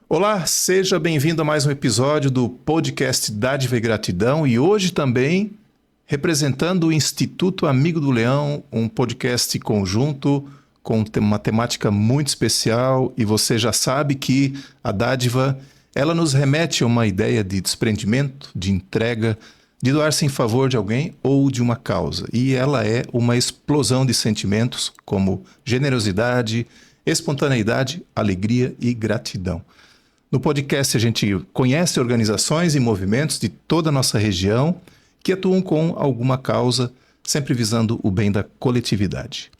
Olá, seja bem-vindo a mais um episódio do podcast Dádiva e Gratidão e hoje também representando o Instituto Amigo do Leão, um podcast conjunto com uma temática muito especial e você já sabe que a dádiva, ela nos remete a uma ideia de desprendimento, de entrega, de doar-se em favor de alguém ou de uma causa. E ela é uma explosão de sentimentos como generosidade, espontaneidade, alegria e gratidão. No podcast a gente conhece organizações e movimentos de toda a nossa região que atuam com alguma causa, sempre visando o bem da coletividade.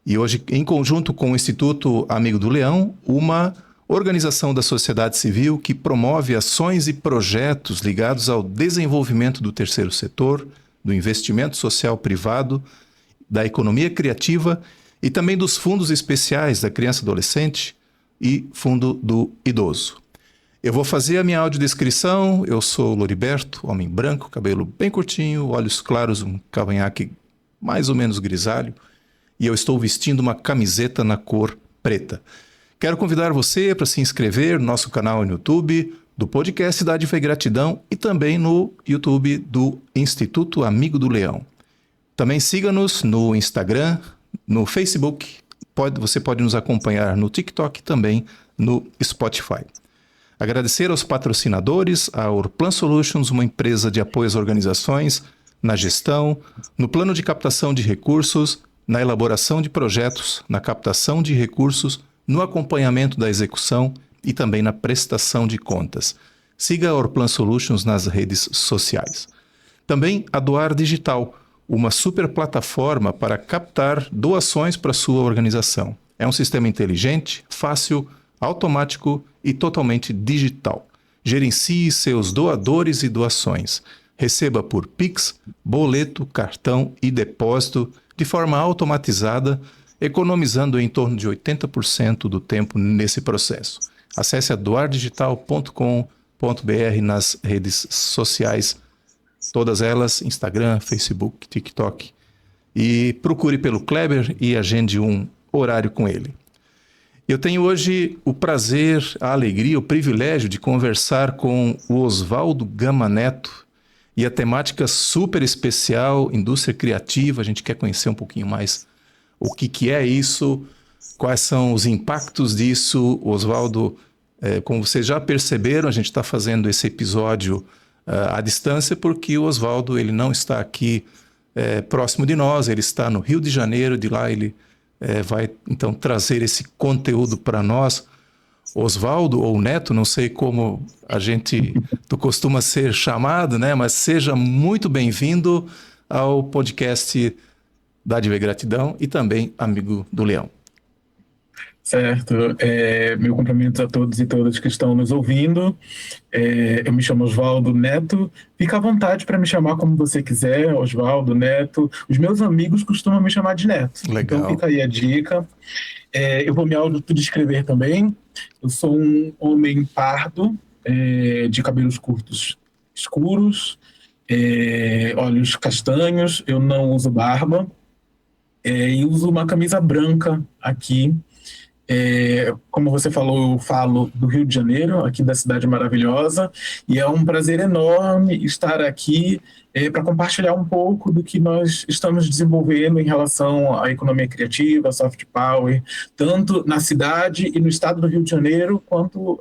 E hoje, em conjunto com o Instituto Amigo do Leão, uma organização da sociedade civil que promove ações e projetos ligados ao desenvolvimento do terceiro setor, do investimento social privado, da economia criativa e também dos fundos especiais da criança e adolescente e fundo do idoso. Eu vou fazer a minha audiodescrição. Eu sou Loriberto, homem branco, cabelo bem curtinho, olhos claros, um cavanhaque mais ou menos grisalho, e eu estou vestindo uma camiseta na cor preta. Quero convidar você para se inscrever no nosso canal no YouTube, do podcast Dádiva e Gratidão e também no YouTube do Instituto Amigo do Leão. Também siga-nos no Instagram, no Facebook, você pode nos acompanhar no TikTok e também no Spotify. Agradecer aos patrocinadores, a Orplan Solutions, uma empresa de apoio às organizações, na gestão, no plano de captação de recursos, na elaboração de projetos, na captação de recursos, no acompanhamento da execução e também na prestação de contas. Siga a Orplan Solutions nas redes sociais. Também a Doar Digital, uma super plataforma para captar doações para a sua organização. É um sistema inteligente, fácil, automático e totalmente digital. Gerencie seus doadores e doações. Receba por Pix, boleto, cartão e depósito de forma automatizada, economizando em torno de 80% do tempo nesse processo. Acesse a doardigital.com.br nas redes sociais, todas elas, Instagram, Facebook, TikTok. E procure pelo Kleber e agende um horário com ele. Eu tenho hoje o prazer, a alegria, o privilégio de conversar com o Oswaldo Gama Neto e a temática super especial, indústria criativa. A gente quer conhecer um pouquinho mais o que é isso, quais são os impactos disso. Oswaldo, como vocês já perceberam, a gente está fazendo esse episódio à distância porque o Oswaldo ele não está aqui próximo de nós, ele está no Rio de Janeiro, de lá ele vai então trazer esse conteúdo para nós. Oswaldo ou Neto, não sei como tu costuma ser chamado, né? Mas seja muito bem-vindo ao podcast Dádiva e Gratidão e também Amigo do Leão. Certo, meu cumprimento a todos e todas que estão nos ouvindo. Eu me chamo Oswaldo Neto. Fica à vontade para me chamar como você quiser, Oswaldo Neto. Os meus amigos costumam me chamar de Neto. Legal. Então fica aí a dica. Eu vou me autodescrever também. Eu sou um homem pardo, de cabelos curtos escuros, olhos castanhos. Eu não uso barba e uso uma camisa branca aqui. Como você falou, eu falo do Rio de Janeiro, aqui da cidade maravilhosa, e é um prazer enorme estar aqui para compartilhar um pouco do que nós estamos desenvolvendo em relação à economia criativa, soft power, tanto na cidade e no estado do Rio de Janeiro, quanto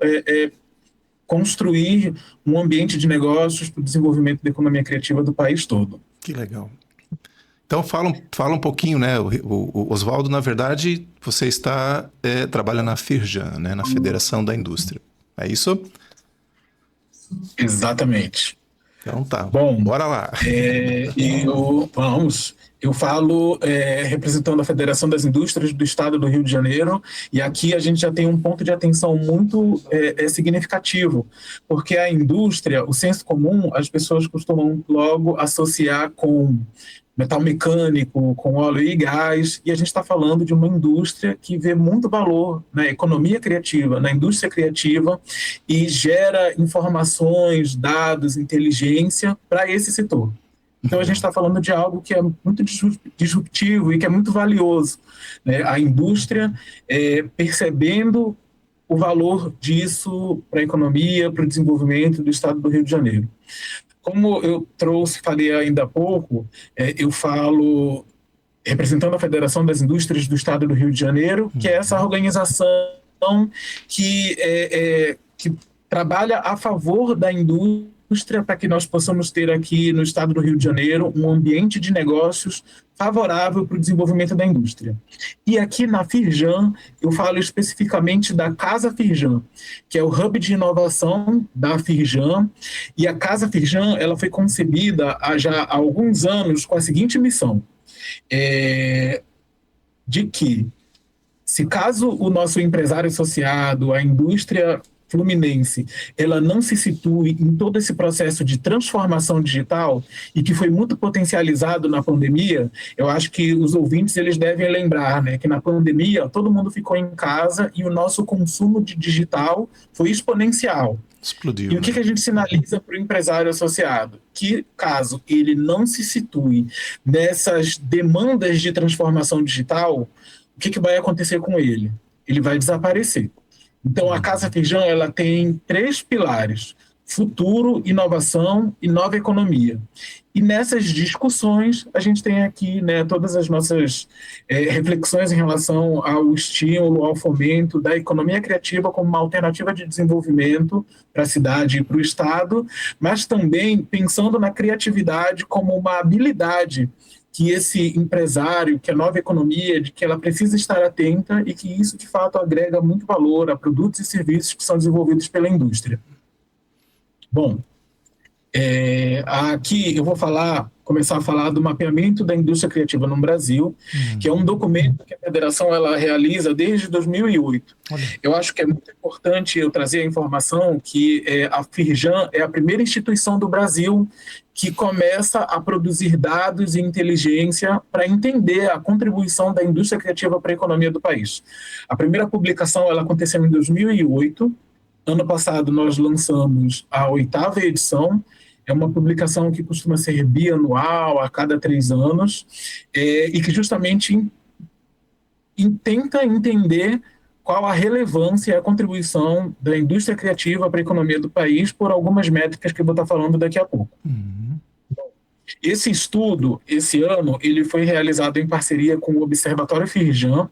construir um ambiente de negócios para o desenvolvimento da economia criativa do país todo. Que legal. Então fala um pouquinho, né? O Oswaldo, na verdade, você trabalha na Firjan, né? Na Federação da Indústria. É isso? Exatamente. Então tá. Bom, bora lá. Eu falo representando a Federação das Indústrias do Estado do Rio de Janeiro, e aqui a gente já tem um ponto de atenção muito significativo, porque a indústria, o senso comum, as pessoas costumam logo associar com metal mecânico, com óleo e gás, e a gente está falando de uma indústria que vê muito valor na economia criativa, na indústria criativa, e gera informações, dados, inteligência para esse setor. Então a gente está falando de algo que é muito disruptivo e que é muito valioso, né? A indústria percebendo o valor disso para a economia, para o desenvolvimento do estado do Rio de Janeiro. Como eu falei ainda há pouco, eu falo representando a Federação das Indústrias do Estado do Rio de Janeiro, que é essa organização que trabalha a favor da indústria para que nós possamos ter aqui no Estado do Rio de Janeiro um ambiente de negócios favorável para o desenvolvimento da indústria. E aqui na Firjan, eu falo especificamente da Casa Firjan, que é o hub de inovação da Firjan, e a Casa Firjan ela foi concebida já há alguns anos com a seguinte missão, de que, se caso o nosso empresário associado, a indústria fluminense, ela não se situe em todo esse processo de transformação digital e que foi muito potencializado na pandemia, eu acho que os ouvintes eles devem lembrar, né, que na pandemia todo mundo ficou em casa e o nosso consumo de digital foi exponencial. Explodiu. E o que a gente sinaliza para o empresário associado? Que caso ele não se situe nessas demandas de transformação digital, o que vai acontecer com ele? Ele vai desaparecer. Então, a Casa Firjan ela tem 3 pilares: futuro, inovação e nova economia. E nessas discussões, a gente tem aqui, né, todas as nossas reflexões em relação ao estímulo, ao fomento da economia criativa como uma alternativa de desenvolvimento para a cidade e para o Estado, mas também pensando na criatividade como uma habilidade que esse empresário, que a nova economia, de que ela precisa estar atenta e que isso, de fato, agrega muito valor a produtos e serviços que são desenvolvidos pela indústria. Bom, aqui eu vou começar a falar do mapeamento da indústria criativa no Brasil, que é um documento que a Federação ela realiza desde 2008. Eu acho que é muito importante eu trazer a informação que a Firjan é a primeira instituição do Brasil que começa a produzir dados e inteligência para entender a contribuição da indústria criativa para a economia do país. A primeira publicação ela aconteceu em 2008. Ano passado nós lançamos a 8ª edição. É uma publicação que costuma ser bianual, a cada 3 anos, e que justamente tenta entender qual a relevância e a contribuição da indústria criativa para a economia do país por algumas métricas que eu vou estar falando daqui a pouco. Esse estudo, esse ano, ele foi realizado em parceria com o Observatório Firjan,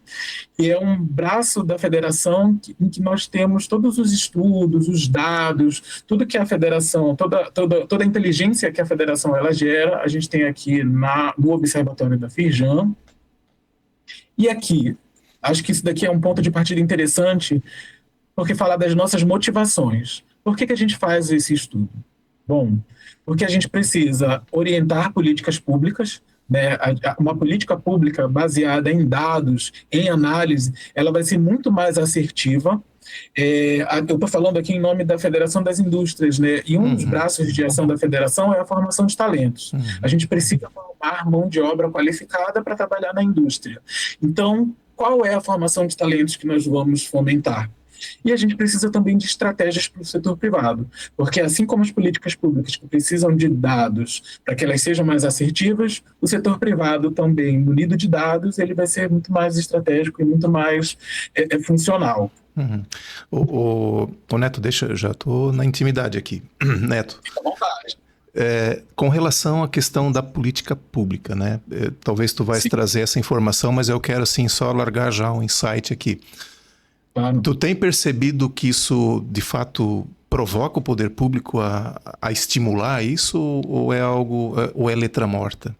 que é um braço da federação em que nós temos todos os estudos, os dados, tudo que a federação, toda a inteligência que a federação ela gera, a gente tem aqui no Observatório da Firjan. E aqui, acho que isso daqui é um ponto de partida interessante, porque fala das nossas motivações. Por que a gente faz esse estudo? Bom, porque a gente precisa orientar políticas públicas, né? Uma política pública baseada em dados, em análise, ela vai ser muito mais assertiva. Eu estou falando aqui em nome da Federação das Indústrias, né? E um dos braços de ação da Federação é a formação de talentos. A gente precisa formar mão de obra qualificada para trabalhar na indústria. Então, qual é a formação de talentos que nós vamos fomentar? E a gente precisa também de estratégias para o setor privado, porque assim como as políticas públicas que precisam de dados para que elas sejam mais assertivas, o setor privado também, munido de dados, ele vai ser muito mais estratégico e muito mais funcional. O Neto, eu já estou na intimidade aqui. Neto. Fica à vontade. Com relação à questão da política pública, né? Talvez tu vais trazer essa informação, mas eu quero assim só largar já um insight aqui. Claro. Tu tem percebido que isso, de fato, provoca o poder público a estimular isso ou é algo, ou é letra morta?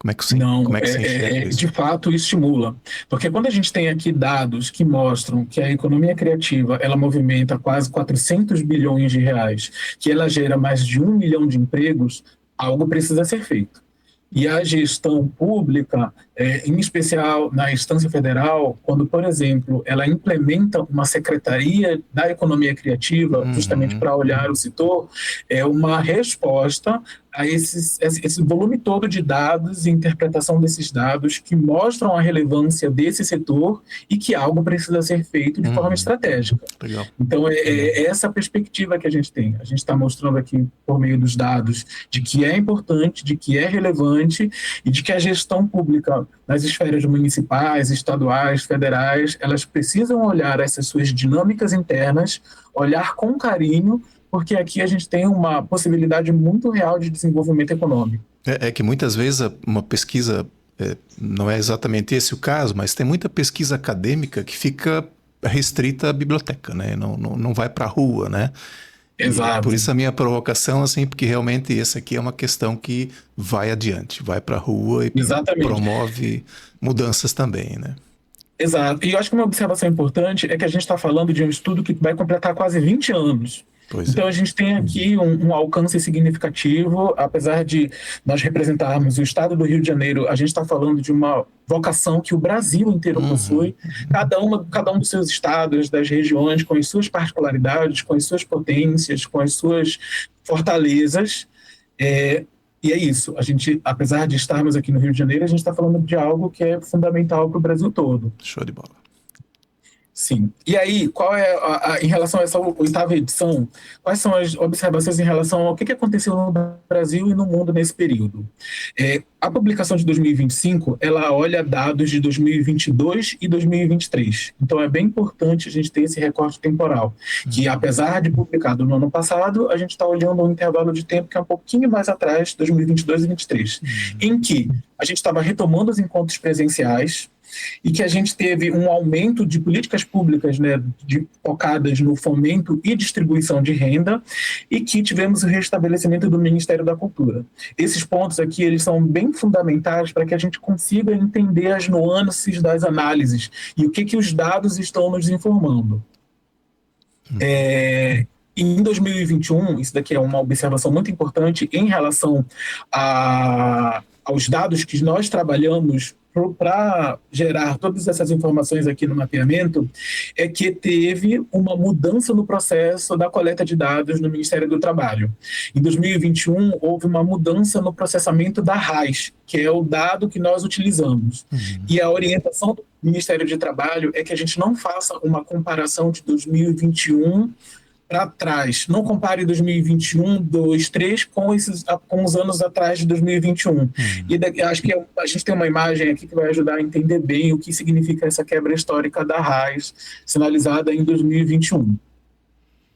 Como é que você enxerga isso? De fato estimula, porque quando a gente tem aqui dados que mostram que a economia criativa ela movimenta quase 400 bilhões de reais, que ela gera mais de 1 milhão de empregos, algo precisa ser feito. E a gestão pública, em especial na instância federal, quando, por exemplo, ela implementa uma secretaria da economia criativa, justamente para olhar o setor, é uma resposta a esse volume todo de dados e interpretação desses dados que mostram a relevância desse setor e que algo precisa ser feito de forma estratégica. Legal. Então, é essa perspectiva que a gente tem. A gente está mostrando aqui, por meio dos dados, de que é importante, de que é relevante e de que a gestão pública nas esferas municipais, estaduais, federais, elas precisam olhar essas suas dinâmicas internas, olhar com carinho, porque aqui a gente tem uma possibilidade muito real de desenvolvimento econômico. É que muitas vezes uma pesquisa, não é exatamente esse o caso, mas tem muita pesquisa acadêmica que fica restrita à biblioteca, né? Não vai para a rua, né? Exato. Por isso a minha provocação, assim, porque realmente essa aqui é uma questão que vai adiante, vai para a rua e promove mudanças também, né? Exato. E eu acho que uma observação importante é que a gente está falando de um estudo que vai completar quase 20 anos. Então, a gente tem aqui um alcance significativo, apesar de nós representarmos o estado do Rio de Janeiro, a gente está falando de uma vocação que o Brasil inteiro possui, cada um dos seus estados, das regiões, com as suas particularidades, com as suas potências, com as suas fortalezas. E é isso, a gente, apesar de estarmos aqui no Rio de Janeiro, a gente está falando de algo que é fundamental para o Brasil todo. Show de bola. Sim. E aí, qual é, em relação a essa 8ª edição, quais são as observações em relação ao que aconteceu no Brasil e no mundo nesse período? A publicação de 2025, ela olha dados de 2022 e 2023. Então, é bem importante a gente ter esse recorte temporal, que apesar de publicado no ano passado, a gente está olhando um intervalo de tempo que é um pouquinho mais atrás, 2022 e 2023, em que a gente estava retomando os encontros presenciais, e que a gente teve um aumento de políticas públicas, né, focadas no fomento e distribuição de renda, e que tivemos o restabelecimento do Ministério da Cultura. Esses pontos aqui, eles são bem fundamentais para que a gente consiga entender as nuances das análises e o que os dados estão nos informando. Em 2021, isso daqui é uma observação muito importante em relação aos dados que nós trabalhamos para gerar todas essas informações aqui no mapeamento, é que teve uma mudança no processo da coleta de dados no Ministério do Trabalho. Em 2021, houve uma mudança no processamento da RAIS, que é o dado que nós utilizamos. E a orientação do Ministério do Trabalho é que a gente não faça uma comparação de 2021 para trás. Não compare 2021, 2, 3 com os anos atrás de 2021. E acho que a gente tem uma imagem aqui que vai ajudar a entender bem o que significa essa quebra histórica da RAIS, sinalizada em 2021.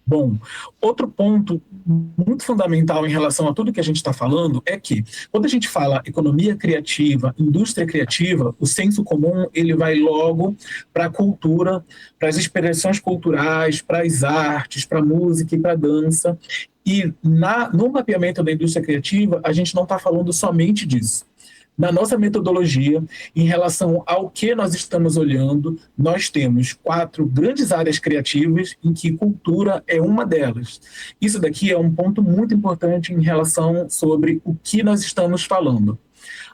Bom, outro ponto muito fundamental em relação a tudo que a gente está falando é que, quando a gente fala economia criativa, indústria criativa, o senso comum ele vai logo para a cultura, para as expressões culturais, para as artes, para a música e para a dança. E no mapeamento da indústria criativa, a gente não está falando somente disso. Na nossa metodologia, em relação ao que nós estamos olhando, nós temos 4 grandes áreas criativas em que cultura é uma delas. Isso daqui é um ponto muito importante em relação sobre o que nós estamos falando.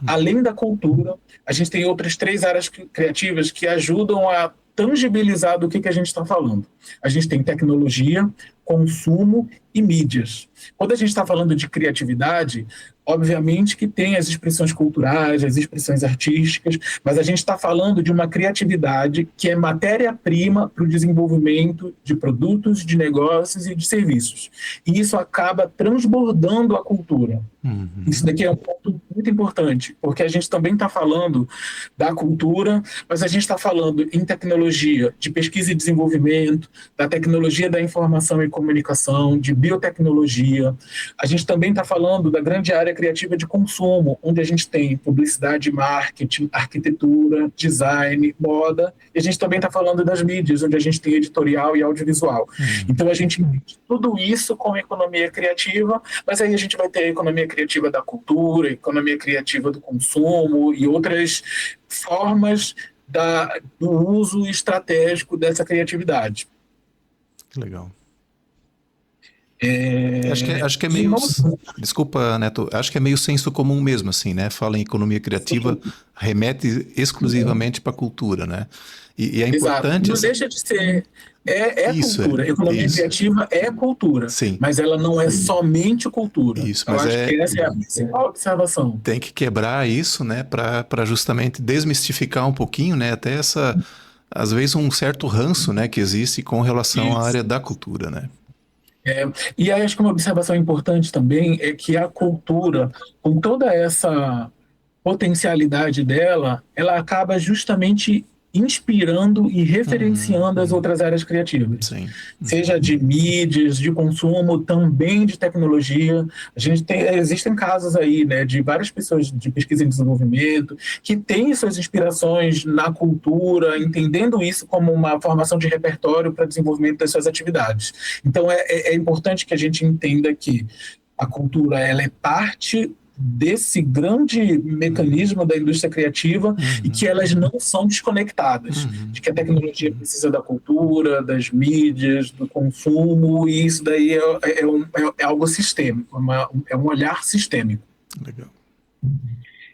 Além da cultura, a gente tem outras 3 áreas criativas que ajudam a tangibilizar do que a gente está falando. A gente tem tecnologia, consumo e mídias. Quando a gente está falando de criatividade, obviamente que tem as expressões culturais, as expressões artísticas, mas a gente está falando de uma criatividade que é matéria-prima para o desenvolvimento de produtos, de negócios e de serviços. E isso acaba transbordando a cultura. Isso daqui é um ponto muito importante, porque a gente também está falando da cultura, mas a gente está falando em tecnologia de pesquisa e desenvolvimento, da tecnologia da informação e comunicação, de biotecnologia. A gente também está falando da grande área criativa de consumo, onde a gente tem publicidade, marketing, arquitetura, design, moda, e a gente também está falando das mídias, onde a gente tem editorial e audiovisual. Então a gente entende tudo isso com economia criativa, mas aí a gente vai ter a economia criativa da cultura, a economia criativa do consumo e outras formas do uso estratégico dessa criatividade. Legal. Acho que é E meio. nós, Desculpa, Neto. Acho que é meio senso comum mesmo, assim, né? Fala em economia criativa, remete exclusivamente para a cultura, né? E é exato, importante, não assim. deixa de ser, é Isso, cultura, economia isso. criativa é cultura, Sim, mas ela não é somente cultura. isso. Eu Mas acho que essa é a principal observação. tem que quebrar isso, né? Para justamente desmistificar um pouquinho, né? Até essa, às vezes, um certo ranço, né? Que existe com relação à área Isso. da cultura, né? E aí acho que uma observação importante também é que a cultura, com toda essa potencialidade dela, ela acaba justamente inspirando e referenciando as Uhum. outras áreas criativas, Sim. seja de mídias, de consumo, também de tecnologia. A gente tem, existem casos aí, né, de várias pessoas de pesquisa e desenvolvimento que têm suas inspirações na cultura, entendendo isso como uma formação de repertório para desenvolvimento das suas atividades. Então é importante que a gente entenda que a cultura ela é parte desse grande mecanismo da indústria criativa e que Uhum. elas não são desconectadas, de Uhum. que a tecnologia precisa da cultura, das mídias, do consumo, e isso daí é algo sistêmico, é um olhar sistêmico. Legal.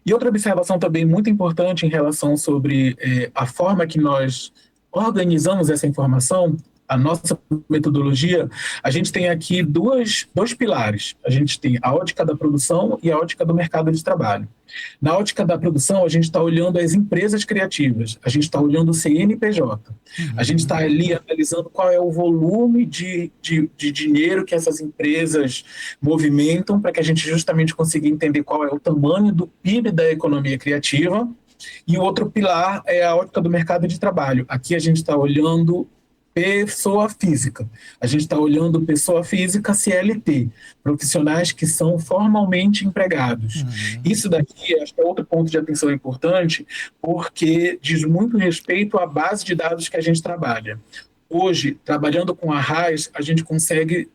E outra observação também muito importante em relação sobre a forma que nós organizamos essa informação, a nossa metodologia, a gente tem aqui dois pilares. A gente tem a ótica da produção e a ótica do mercado de trabalho. Na ótica da produção, a gente está olhando as empresas criativas, a gente está olhando o CNPJ, a gente está Uhum. ali analisando qual é o volume de dinheiro que essas empresas movimentam para que a gente justamente consiga entender qual é o tamanho do PIB da economia criativa. E o outro pilar é a ótica do mercado de trabalho. Aqui a gente está olhando pessoa física. A gente está olhando pessoa física CLT, profissionais que são formalmente empregados. Uhum. Isso daqui, acho que é outro ponto de atenção importante, porque diz muito respeito à base de dados que a gente trabalha. Hoje, trabalhando com a RAIS, a gente consegue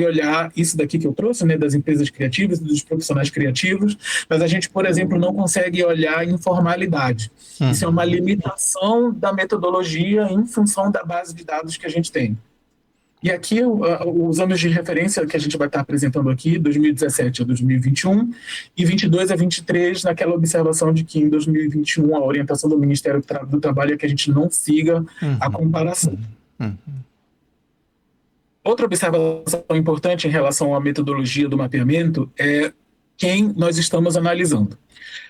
olhar isso daqui que eu trouxe, né, das empresas criativas, dos profissionais criativos, mas a gente, por exemplo, não consegue olhar informalidade. Isso é uma Uhum. limitação da metodologia em função da base de dados que a gente tem. E aqui, os anos de referência que a gente vai estar apresentando aqui, 2017 a 2021, e 22 a 23, naquela observação de que em 2021 a orientação do Ministério do Trabalho é que a gente não siga a Uhum. comparação. Uhum. Outra observação importante em relação à metodologia do mapeamento é quem nós estamos analisando.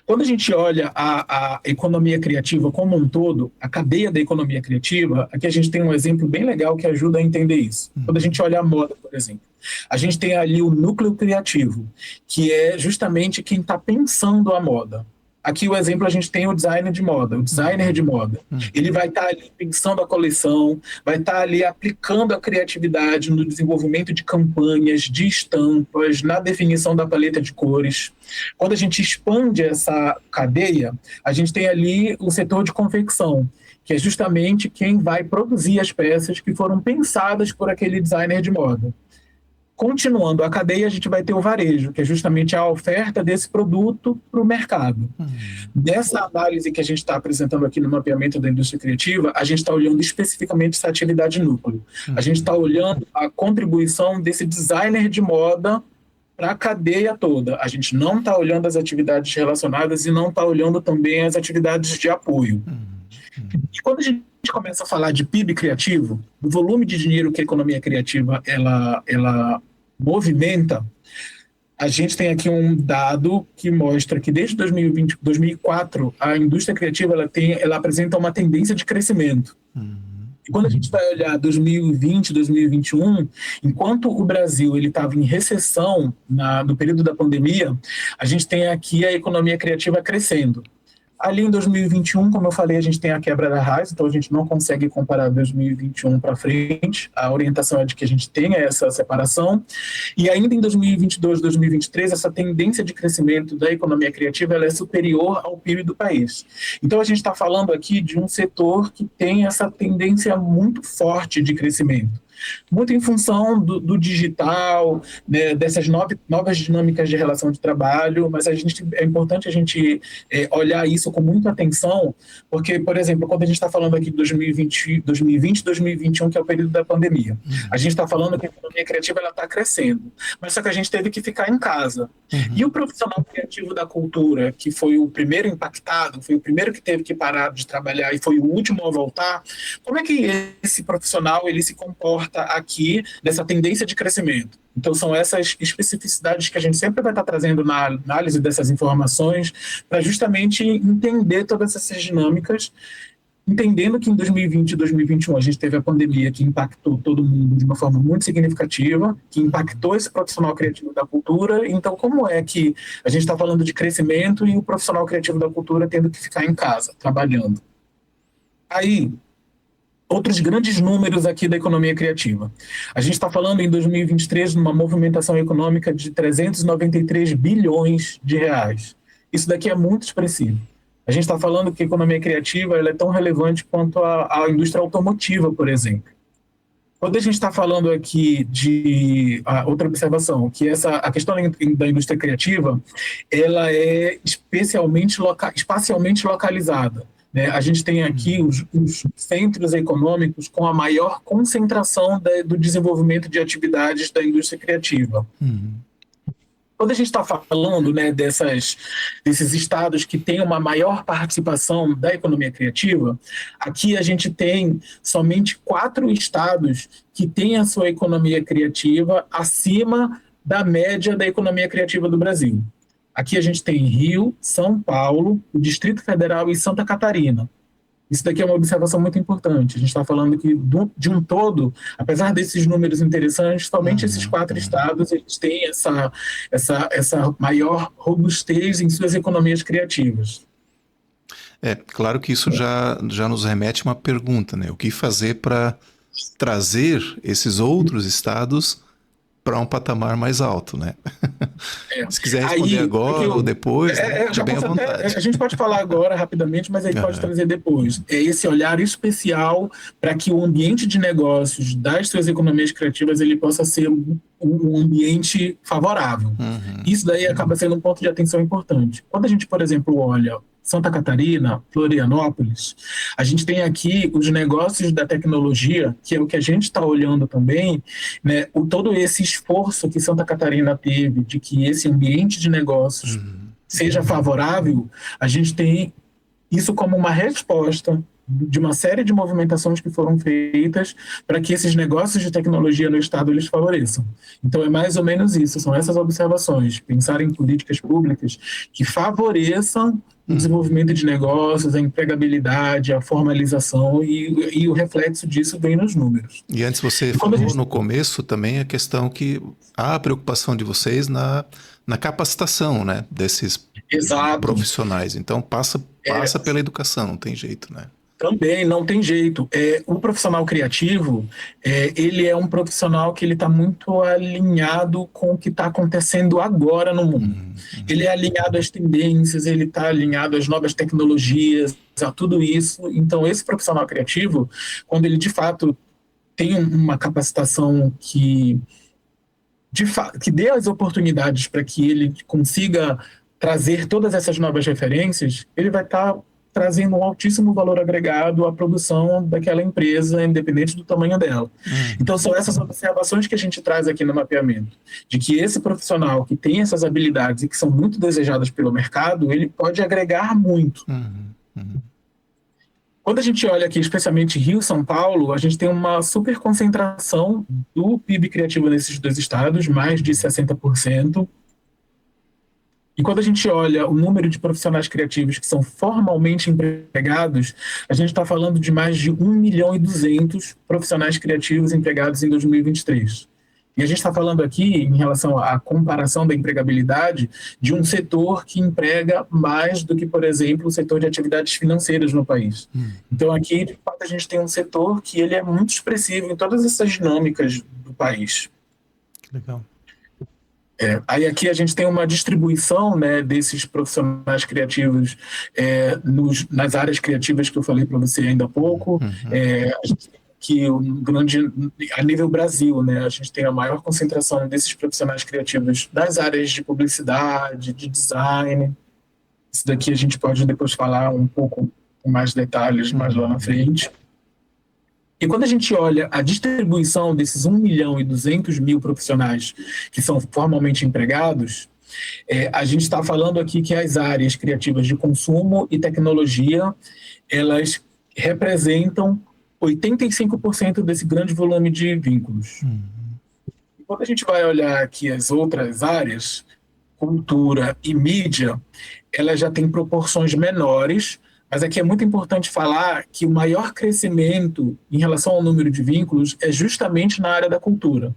Quando a gente olha a economia criativa como um todo, a cadeia da economia criativa, aqui a gente tem um exemplo bem legal que ajuda a entender isso. Quando a gente olha a moda, por exemplo, a gente tem ali o núcleo criativo, que é justamente quem está pensando a moda. Aqui o exemplo a gente tem o designer de moda, o designer de moda. Ele vai estar ali pensando a coleção, vai estar ali aplicando a criatividade no desenvolvimento de campanhas, de estampas, na definição da paleta de cores. Quando a gente expande essa cadeia, a gente tem ali o setor de confecção, que é justamente quem vai produzir as peças que foram pensadas por aquele designer de moda. Continuando a cadeia, a gente vai ter o varejo, que é justamente a oferta desse produto para o mercado. Nessa análise que a gente está apresentando aqui no mapeamento da indústria criativa, a gente está olhando especificamente essa atividade núcleo. A gente está olhando a contribuição desse designer de moda para a cadeia toda. A gente não está olhando as atividades relacionadas e não está olhando também as atividades de apoio. E quando a gente começa a falar de PIB criativo, do volume de dinheiro que a economia criativa ela movimenta, a gente tem aqui um dado que mostra que desde 2020, 2004, a indústria criativa ela apresenta uma tendência de crescimento. E quando a gente vai olhar 2020, 2021, enquanto o Brasil ele estava em recessão no período da pandemia, a gente tem aqui a economia criativa crescendo. Ali em 2021, como eu falei, a gente tem a quebra da RAIS, então a gente não consegue comparar 2021 para frente. A orientação é de que a gente tenha essa separação. E ainda em 2022, 2023, essa tendência de crescimento da economia criativa ela é superior ao PIB do país. Então a gente está falando aqui de um setor que tem essa tendência muito forte de crescimento. muito em função do digital, né, dessas novas dinâmicas de relação de trabalho, mas é importante a gente olhar isso com muita atenção, porque, por exemplo, quando a gente está falando aqui de 2020, 2021, que é o período da pandemia, a gente está falando que a economia criativa está crescendo, mas só que a gente teve que ficar em casa. E o profissional criativo da cultura, que foi o primeiro impactado, foi o primeiro que teve que parar de trabalhar e foi o último a voltar, como é que esse profissional ele se comporta aqui nessa tendência de crescimento? Então são essas especificidades que a gente sempre vai estar trazendo na análise dessas informações para justamente entender todas essas dinâmicas, entendendo que em 2020 e 2021 a gente teve a pandemia que impactou todo mundo de uma forma muito significativa, que impactou esse profissional criativo da cultura. Então, como é que a gente está falando de crescimento e o profissional criativo da cultura tendo que ficar em casa, trabalhando? Aí, outros grandes números aqui da economia criativa. A gente está falando em 2023 de uma movimentação econômica de 393 bilhões de reais. Isso daqui é muito expressivo. A gente está falando que a economia criativa ela é tão relevante quanto a indústria automotiva, por exemplo. Quando a gente está falando aqui de outra observação, que a questão da indústria criativa, ela é espacialmente localizada, né? A gente tem aqui os centros econômicos com a maior concentração do desenvolvimento de atividades da indústria criativa. Quando a gente está falando, né, desses estados que têm uma maior participação da economia criativa, aqui a gente tem somente 4 estados que têm a sua economia criativa acima da média da economia criativa do Brasil. Aqui a gente tem Rio, São Paulo, o Distrito Federal e Santa Catarina. Isso daqui é uma observação muito importante. A gente está falando que, de um todo, apesar desses números interessantes, somente esses 4 estados eles têm essa maior robustez em suas economias criativas. Claro que isso já nos remete a uma pergunta, né? O que fazer para trazer esses outros estados para um patamar mais alto, né? Se quiser responder agora ou depois, já bem à vontade. A gente pode falar agora rapidamente, mas a gente pode trazer depois. É esse olhar especial para que o ambiente de negócios das suas economias criativas ele possa ser um ambiente favorável. Isso daí acaba sendo um ponto de atenção importante. Quando a gente, por exemplo, olha Santa Catarina, Florianópolis, a gente tem aqui os negócios da tecnologia, que é o que a gente está olhando também, né? Todo esse esforço que Santa Catarina teve de que esse ambiente de negócios seja favorável, a gente tem isso como uma resposta de uma série de movimentações que foram feitas para que esses negócios de tecnologia no Estado eles favoreçam. Então é mais ou menos isso, são essas observações, pensar em políticas públicas que favoreçam o desenvolvimento de negócios, a empregabilidade, a formalização e o reflexo disso vem nos números. E antes você falou no começo também a questão que há a preocupação de vocês na capacitação, né, desses profissionais. Então passa pela educação, não tem jeito, né? Também não tem jeito. O profissional criativo, ele é um profissional que ele está muito alinhado com o que está acontecendo agora no mundo. Ele é alinhado às tendências, ele está alinhado às novas tecnologias, a tudo isso. Então, esse profissional criativo, quando ele de fato tem uma capacitação que dê as oportunidades para que ele consiga trazer todas essas novas referências, ele vai estar trazendo um altíssimo valor agregado à produção daquela empresa, independente do tamanho dela. Então, são essas observações que a gente traz aqui no mapeamento, de que esse profissional que tem essas habilidades e que são muito desejadas pelo mercado, ele pode agregar muito. Quando a gente olha aqui, especialmente Rio e São Paulo, a gente tem uma super concentração do PIB criativo nesses 2 estados, mais de 60%. E quando a gente olha o número de profissionais criativos que são formalmente empregados, a gente está falando de mais de 1.200.000 profissionais criativos empregados em 2023. E a gente está falando aqui, em relação à comparação da empregabilidade, de um setor que emprega mais do que, por exemplo, o setor de atividades financeiras no país. Então aqui, de fato, a gente tem um setor que ele é muito expressivo em todas essas dinâmicas do país. Legal. Aí aqui a gente tem uma distribuição, né, desses profissionais criativos nas áreas criativas que eu falei para você ainda há pouco. A gente tem que a nível Brasil, né, a gente tem a maior concentração desses profissionais criativos das áreas de publicidade, de design. Isso daqui a gente pode depois falar um pouco com mais detalhes mais lá na frente. E quando a gente olha a distribuição desses 1.200.000 profissionais que são formalmente empregados, a gente está falando aqui que as áreas criativas de consumo e tecnologia, elas representam 85% desse grande volume de vínculos. E quando a gente vai olhar aqui as outras áreas, cultura e mídia, elas já têm proporções menores, mas aqui é muito importante falar que o maior crescimento em relação ao número de vínculos é justamente na área da cultura.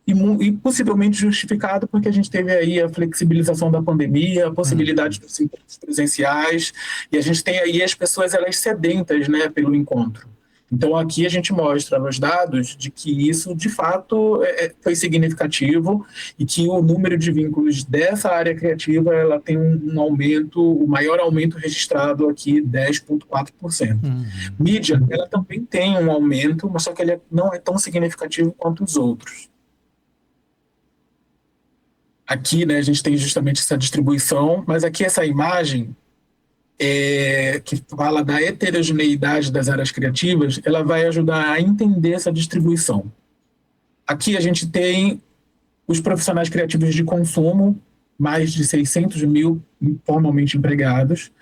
E possivelmente justificado porque a gente teve aí a flexibilização da pandemia, a possibilidade dos encontros presenciais, e a gente tem aí as pessoas elas sedentas, né, pelo encontro. Então aqui a gente mostra nos dados de que isso de fato foi significativo e que o número de vínculos dessa área criativa ela tem um aumento, o maior aumento registrado aqui, 10,4%. Mídia, ela também tem um aumento, mas só que ele não é tão significativo quanto os outros. Aqui, né, a gente tem justamente essa distribuição, mas aqui essa imagem que fala da heterogeneidade das áreas criativas, ela vai ajudar a entender essa distribuição. Aqui a gente tem os profissionais criativos de consumo, mais de 600.000 formalmente empregados.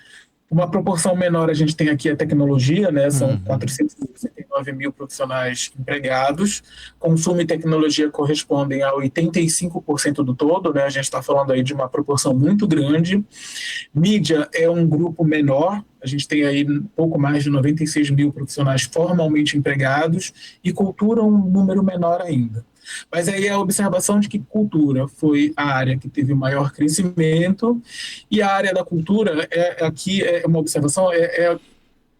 Uma proporção menor a gente tem aqui a tecnologia, né? São 469.000 profissionais empregados. Consumo e tecnologia correspondem a 85% do todo, né? A gente está falando aí de uma proporção muito grande. Mídia é um grupo menor, a gente tem aí um pouco mais de 96.000 profissionais formalmente empregados, e cultura um número menor ainda. Mas aí a observação de que cultura foi a área que teve maior crescimento, e a área da cultura, aqui é uma observação,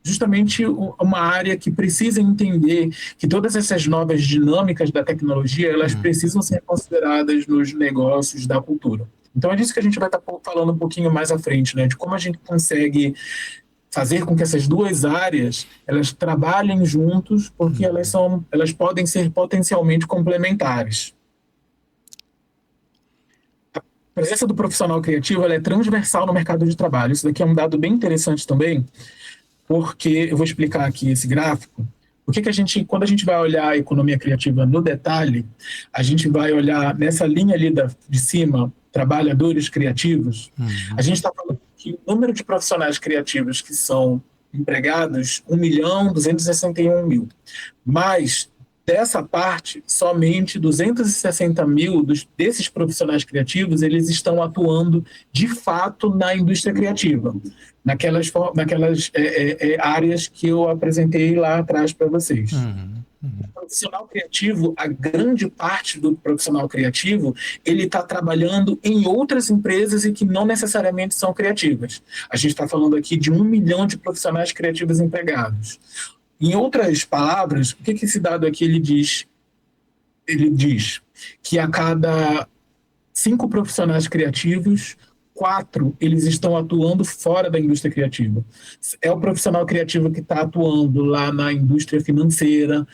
justamente uma área que precisa entender que todas essas novas dinâmicas da tecnologia, elas precisam ser consideradas nos negócios da cultura. Então é disso que a gente vai estar falando um pouquinho mais à frente, né, de como a gente consegue fazer com que essas duas áreas elas trabalhem juntos, porque elas podem ser potencialmente complementares. A presença do profissional criativo ela é transversal no mercado de trabalho. Isso daqui é um dado bem interessante também, porque eu vou explicar aqui esse gráfico. Porque quando a gente vai olhar a economia criativa no detalhe, a gente vai olhar nessa linha ali de cima, trabalhadores criativos, a gente está falando que o número de profissionais criativos que são empregados, 1.261.000. Mas, dessa parte, somente 260.000 desses profissionais criativos, eles estão atuando, de fato, na indústria criativa, naquelas áreas que eu apresentei lá atrás para vocês. O profissional criativo, a grande parte do profissional criativo, ele está trabalhando em outras empresas e que não necessariamente são criativas. A gente está falando aqui de 1 milhão de profissionais criativos empregados. Em outras palavras, o que esse dado aqui ele diz? Ele diz que a cada 5 profissionais criativos, 4 eles estão atuando fora da indústria criativa. É o profissional criativo que está atuando lá na indústria financeira,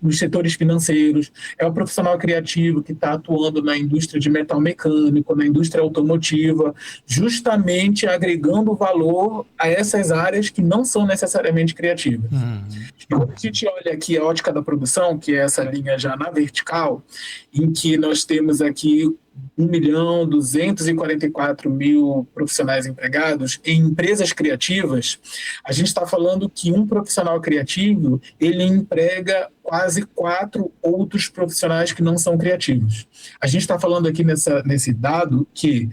nos setores financeiros, é o profissional criativo que está atuando na indústria de metal mecânico, na indústria automotiva, justamente agregando valor a essas áreas que não são necessariamente criativas. Quando a gente olha aqui a ótica da produção, que é essa linha já na vertical, em que nós temos aqui 1.244.000 profissionais empregados em empresas criativas, a gente está falando que um profissional criativo, ele emprega quase 4 outros profissionais que não são criativos. A gente está falando aqui nesse dado que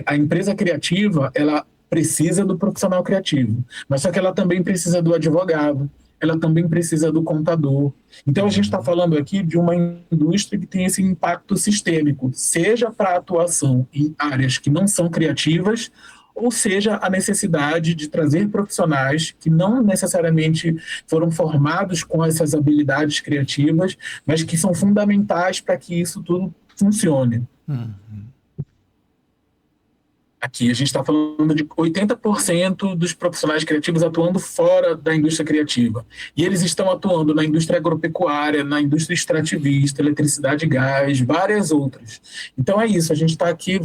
a empresa criativa, ela precisa do profissional criativo, mas só que ela também precisa do advogado, ela também precisa do contador. Então, a gente está falando aqui de uma indústria que tem esse impacto sistêmico, seja para atuação em áreas que não são criativas, ou seja, a necessidade de trazer profissionais que não necessariamente foram formados com essas habilidades criativas, mas que são fundamentais para que isso tudo funcione. Aqui a gente está falando de 80% dos profissionais criativos atuando fora da indústria criativa. E eles estão atuando na indústria agropecuária, na indústria extrativista, eletricidade e gás, várias outras. Então é isso, a gente está aqui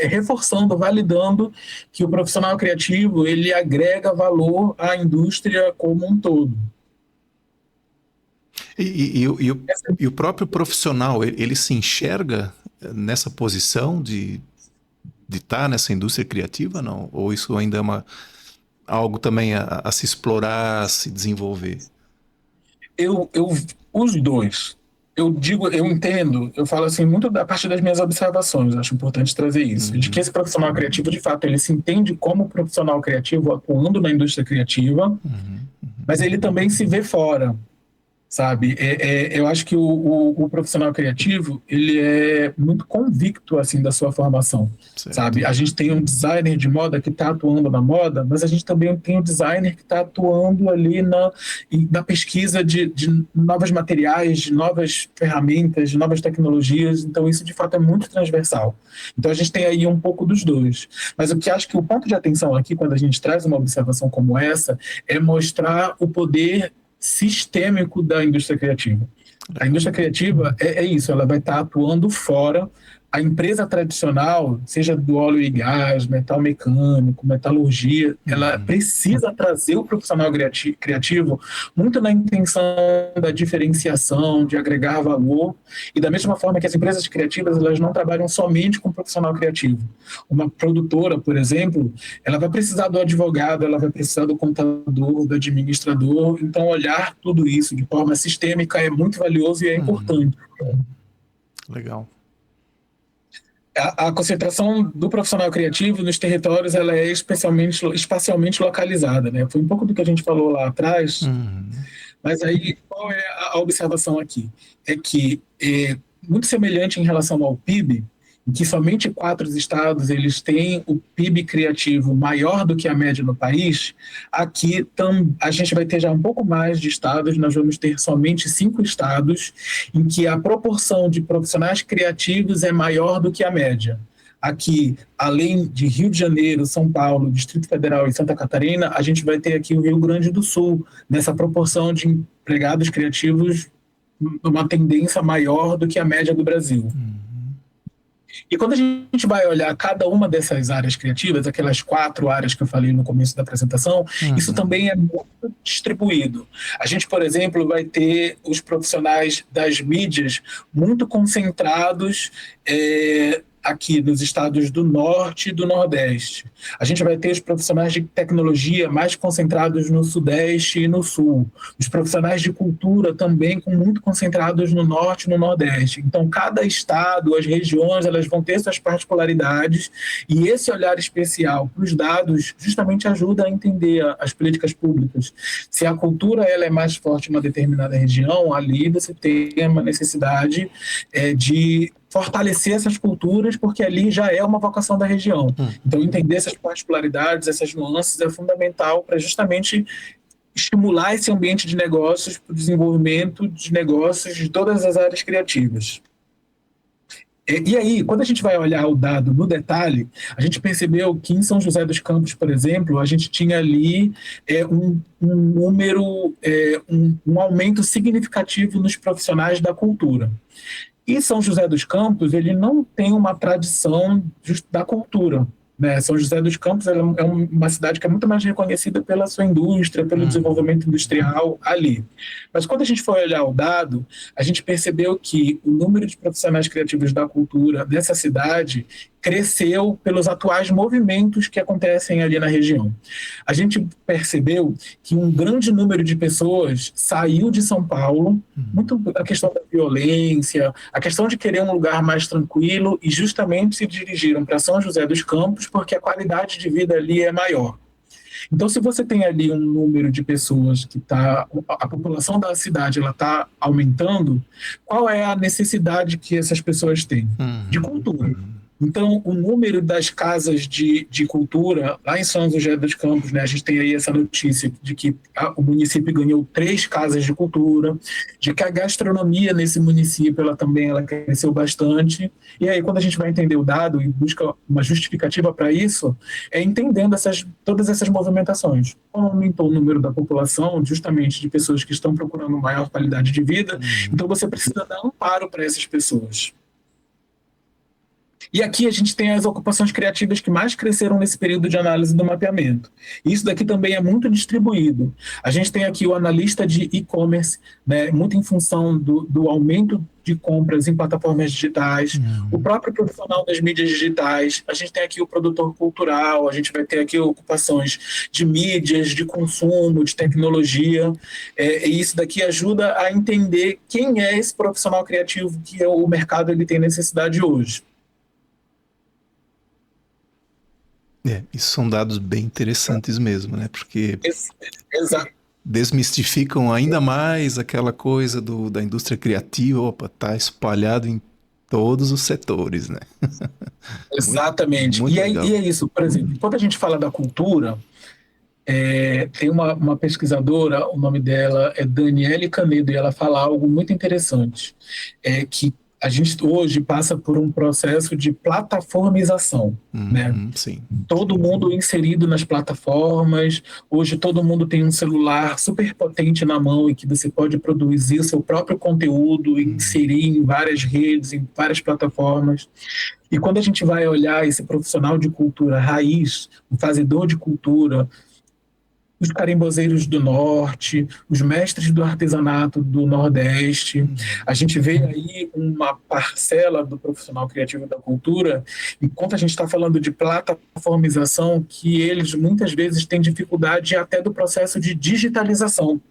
reforçando, validando que o profissional criativo ele agrega valor à indústria como um todo. E o próprio profissional, ele se enxerga nessa posição de estar nessa indústria criativa, não? Ou isso ainda é algo também a se explorar, a se desenvolver? Os dois. Eu entendo, eu falo assim, muito da parte das minhas observações, acho importante trazer isso, de que esse profissional criativo, de fato, ele se entende como profissional criativo atuando na indústria criativa, mas ele também se vê fora. Sabe, eu acho que o profissional criativo ele é muito convicto assim da sua formação, Certo. sabe? A gente tem um designer de moda que está atuando na moda, mas a gente também tem um designer que está atuando ali na pesquisa de novos materiais, de novas ferramentas, de novas tecnologias. Então isso de fato é muito transversal. Então a gente tem aí um pouco dos dois. Mas o que acho que o ponto de atenção aqui quando a gente traz uma observação como essa é mostrar o poder sistêmico da indústria criativa. A indústria criativa é isso, ela vai estar atuando fora. A empresa tradicional, seja do óleo e gás, metal mecânico, metalurgia, ela precisa trazer o profissional criativo muito na intenção da diferenciação, de agregar valor, e da mesma forma que as empresas criativas elas não trabalham somente com o profissional criativo. Uma produtora, por exemplo, ela vai precisar do advogado, ela vai precisar do contador, do administrador, então olhar tudo isso de forma sistêmica é muito valioso e é importante. Legal. A concentração do profissional criativo nos territórios ela é espacialmente localizada, né? Foi um pouco do que a gente falou lá atrás, mas aí qual é a observação aqui? É que muito semelhante em relação ao PIB, em que somente 4 estados eles têm o PIB criativo maior do que a média no país, aqui a gente vai ter já um pouco mais de estados, nós vamos ter somente 5 estados em que a proporção de profissionais criativos é maior do que a média. Aqui, além de Rio de Janeiro, São Paulo, Distrito Federal e Santa Catarina, a gente vai ter aqui o Rio Grande do Sul, nessa proporção de empregados criativos numa tendência maior do que a média do Brasil. E quando a gente vai olhar cada uma dessas áreas criativas, aquelas 4 áreas que eu falei no começo da apresentação, isso também é muito distribuído. A gente, por exemplo, vai ter os profissionais das mídias muito concentrados aqui nos estados do Norte e do Nordeste. A gente vai ter os profissionais de tecnologia mais concentrados no Sudeste e no Sul. Os profissionais de cultura também muito concentrados no Norte e no Nordeste. Então, cada estado, as regiões, elas vão ter suas particularidades e esse olhar especial para os dados justamente ajuda a entender as políticas públicas. Se a cultura ela é mais forte em uma determinada região, ali você tem uma necessidade de fortalecer essas culturas, porque ali já é uma vocação da região. Então, entender essas particularidades, essas nuances é fundamental para justamente estimular esse ambiente de negócios para o desenvolvimento de negócios de todas as áreas criativas. E aí, quando a gente vai olhar o dado no detalhe, a gente percebeu que em São José dos Campos, por exemplo, a gente tinha ali um número, um aumento significativo nos profissionais da cultura. E São José dos Campos, ele não tem uma tradição da cultura, né? São José dos Campos é uma cidade que é muito mais reconhecida pela sua indústria, pelo desenvolvimento industrial ali. Mas quando a gente foi olhar o dado, a gente percebeu que o número de profissionais criativos da cultura dessa cidade cresceu pelos atuais movimentos que acontecem ali na região. A gente percebeu que um grande número de pessoas saiu de São Paulo, muito a questão da violência, a questão de querer um lugar mais tranquilo, e justamente se dirigiram para São José dos Campos porque a qualidade de vida ali é maior. Então, se você tem ali um número de pessoas que a população da cidade ela está aumentando, qual é a necessidade que essas pessoas têm? De cultura. Então, o número das casas de cultura, lá em São José dos Campos, né, a gente tem aí essa notícia de que o município ganhou 3 casas de cultura, de que a gastronomia nesse município ela cresceu bastante. E aí, quando a gente vai entender o dado e busca uma justificativa para isso, é entendendo todas essas movimentações. Como aumentou o número da população, justamente de pessoas que estão procurando maior qualidade de vida, então você precisa dar amparo para essas pessoas. E aqui a gente tem as ocupações criativas que mais cresceram nesse período de análise do mapeamento. Isso daqui também é muito distribuído. A gente tem aqui o analista de e-commerce, né, muito em função do aumento de compras em plataformas digitais, o próprio profissional das mídias digitais, a gente tem aqui o produtor cultural, a gente vai ter aqui ocupações de mídias, de consumo, de tecnologia, e isso daqui ajuda a entender quem é esse profissional criativo que o mercado ele tem necessidade hoje. Isso são dados bem interessantes mesmo, né? Porque Exato. desmistificam ainda mais aquela coisa da indústria criativa. Opa, tá espalhado em todos os setores, né? Exatamente. Muito E é legal. isso, por exemplo, quando a gente fala da cultura, tem uma pesquisadora, o nome dela é Daniele Canedo, e ela fala algo muito interessante, que a gente hoje passa por um processo de plataformização, né? Sim. Todo mundo inserido nas plataformas, hoje todo mundo tem um celular super potente na mão e que você pode produzir o seu próprio conteúdo, inserir em várias redes, em várias plataformas. E quando a gente vai olhar esse profissional de cultura raiz, o fazedor de cultura, os carimbozeiros do norte, os mestres do artesanato do nordeste. A gente vê aí uma parcela do profissional criativo da cultura, enquanto a gente está falando de plataformização, que eles muitas vezes têm dificuldade até do processo de digitalização,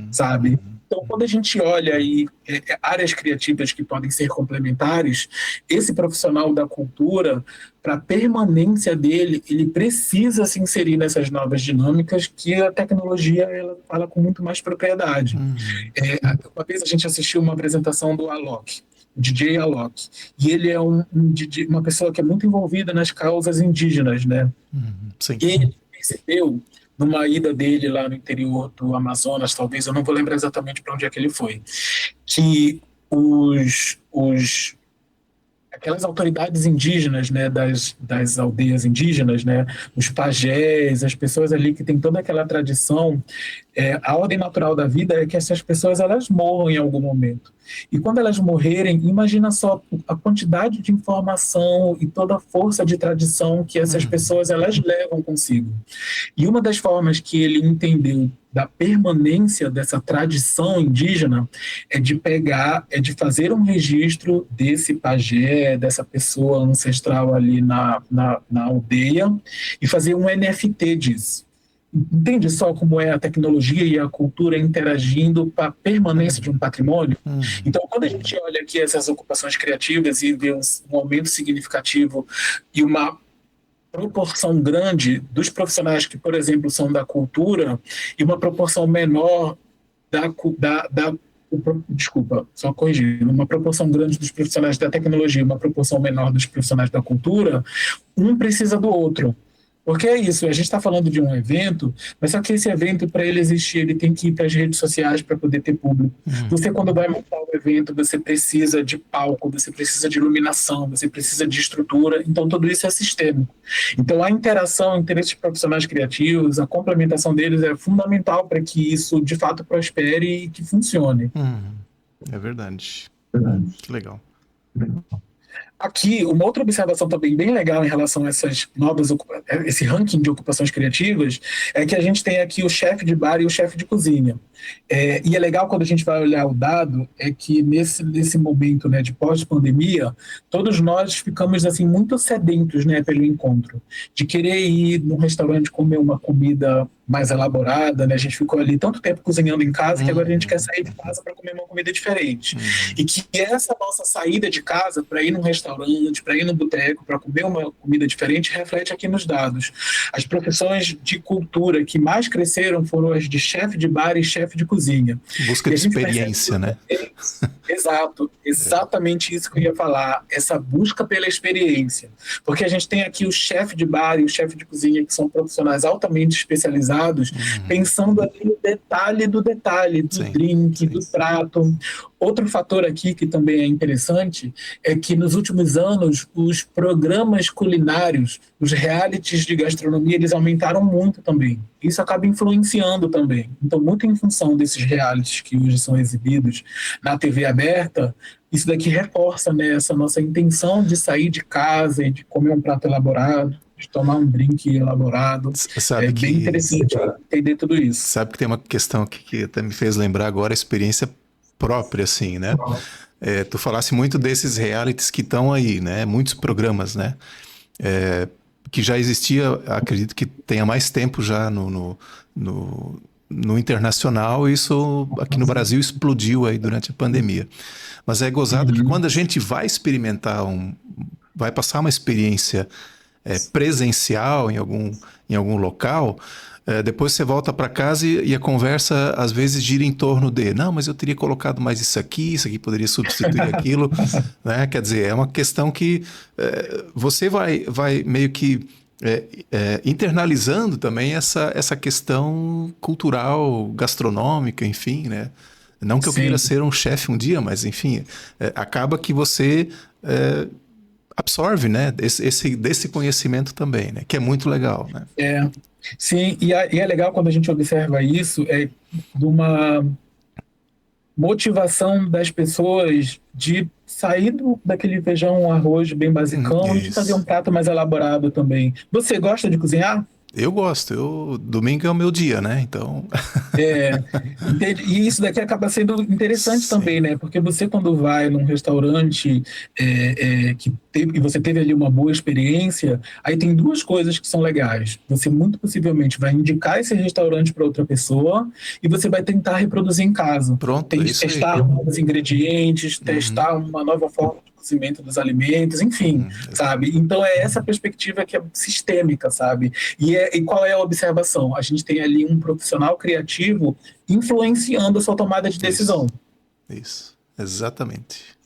sabe? Então, quando a gente olha aí áreas criativas que podem ser complementares, esse profissional da cultura, para a permanência dele, ele precisa se inserir nessas novas dinâmicas que a tecnologia ela fala com muito mais propriedade. Uma vez a gente assistiu uma apresentação do Alok, o DJ Alok, e ele é uma pessoa que é muito envolvida nas causas indígenas, né? Sim. E ele percebeu numa ida dele lá no interior do Amazonas, talvez, eu não vou lembrar exatamente para onde é que ele foi, que aquelas autoridades indígenas, né, das aldeias indígenas, né, os pajés, as pessoas ali que têm toda aquela tradição, a ordem natural da vida é que essas pessoas elas morram em algum momento. E quando elas morrerem, imagina só a quantidade de informação e toda a força de tradição que essas pessoas elas levam consigo. E uma das formas que ele entendeu da permanência dessa tradição indígena é de fazer um registro desse pajé, dessa pessoa ancestral ali na aldeia e fazer um NFT disso. Entende só como é a tecnologia e a cultura interagindo para a permanência de um patrimônio? Então, quando a gente olha aqui essas ocupações criativas e vê um aumento significativo e uma proporção grande dos profissionais que, por exemplo, são da cultura e uma proporção menor só corrigindo, uma proporção grande dos profissionais da tecnologia, uma proporção menor dos profissionais da cultura, um precisa do outro. Porque é isso, a gente está falando de um evento, mas só que esse evento, para ele existir, ele tem que ir para as redes sociais para poder ter público. Você, quando vai montar um evento, você precisa de palco, você precisa de iluminação, você precisa de estrutura, então tudo isso é sistêmico. Então a interação entre esses profissionais criativos, a complementação deles é fundamental para que isso, de fato, prospere e que funcione. É verdade. Que legal. Aqui, uma outra observação também bem legal em relação a esse ranking de ocupações criativas é que a gente tem aqui o chefe de bar e o chefe de cozinha. E é legal quando a gente vai olhar o dado, é que nesse momento, né, de pós-pandemia, todos nós ficamos assim, muito sedentos, né, pelo encontro, de querer ir num restaurante comer uma comida mais elaborada, né? A gente ficou ali tanto tempo cozinhando em casa que agora a gente quer sair de casa para comer uma comida diferente. E que essa nossa saída de casa para ir num restaurante, para ir num boteco, para comer uma comida diferente, reflete aqui nos dados. As profissões de cultura que mais cresceram foram as de chefe de bar e chefe de cozinha. Busca de experiência, né? Exato, exatamente isso que eu ia falar, essa busca pela experiência. Porque a gente tem aqui o chefe de bar e o chefe de cozinha, que são profissionais altamente especializados, pensando ali no detalhe do detalhe, do Sim, drink, sim. do prato. Outro fator aqui que também é interessante é que nos últimos anos os programas culinários, os realities de gastronomia, eles aumentaram muito também. Isso acaba influenciando também. Então, muito em função desses realities que hoje são exibidos na TV aberta, isso daqui reforça, né, essa nossa intenção de sair de casa e de comer um prato elaborado, de tomar um drink elaborado. Sabe É bem que, interessante entender tudo isso. sabe que tem uma questão aqui que até me fez lembrar agora a experiência própria, assim, né? Tu falasse muito desses realities que estão aí, né? Muitos programas, né? Que já existia, acredito que tenha mais tempo já no internacional, isso aqui no Brasil explodiu aí durante a pandemia. Mas é gozado que quando a gente vai experimentar, vai passar uma experiência presencial em algum local, depois você volta para casa e a conversa às vezes gira em torno de, não, mas eu teria colocado mais isso aqui poderia substituir aquilo, né? Quer dizer, é uma questão que você vai meio que internalizando também essa questão cultural, gastronômica, enfim, né? Não que eu queira ser um chefe um dia, mas enfim, acaba que você absorve, né, desse conhecimento também, né? Que é muito legal, né? Sim, e é legal quando a gente observa isso, de uma motivação das pessoas de sair daquele feijão, arroz bem basicão e de fazer um Isso. prato mais elaborado também. Você gosta de cozinhar? Eu gosto, domingo é o meu dia, né? Então, Entende? E isso daqui acaba sendo interessante sim, também, né? Porque você, quando vai num restaurante e você teve ali uma boa experiência, aí tem duas coisas que são legais. Você muito possivelmente vai indicar esse restaurante para outra pessoa e você vai tentar reproduzir em casa. pronto, é isso aí. Testar novos ingredientes, Uhum, testar uma nova forma de cozimento dos alimentos, enfim, sabe? Então é essa perspectiva que é sistêmica, sabe? E qual é a observação? A gente tem ali um profissional criativo influenciando a sua tomada de decisão. isso, exatamente.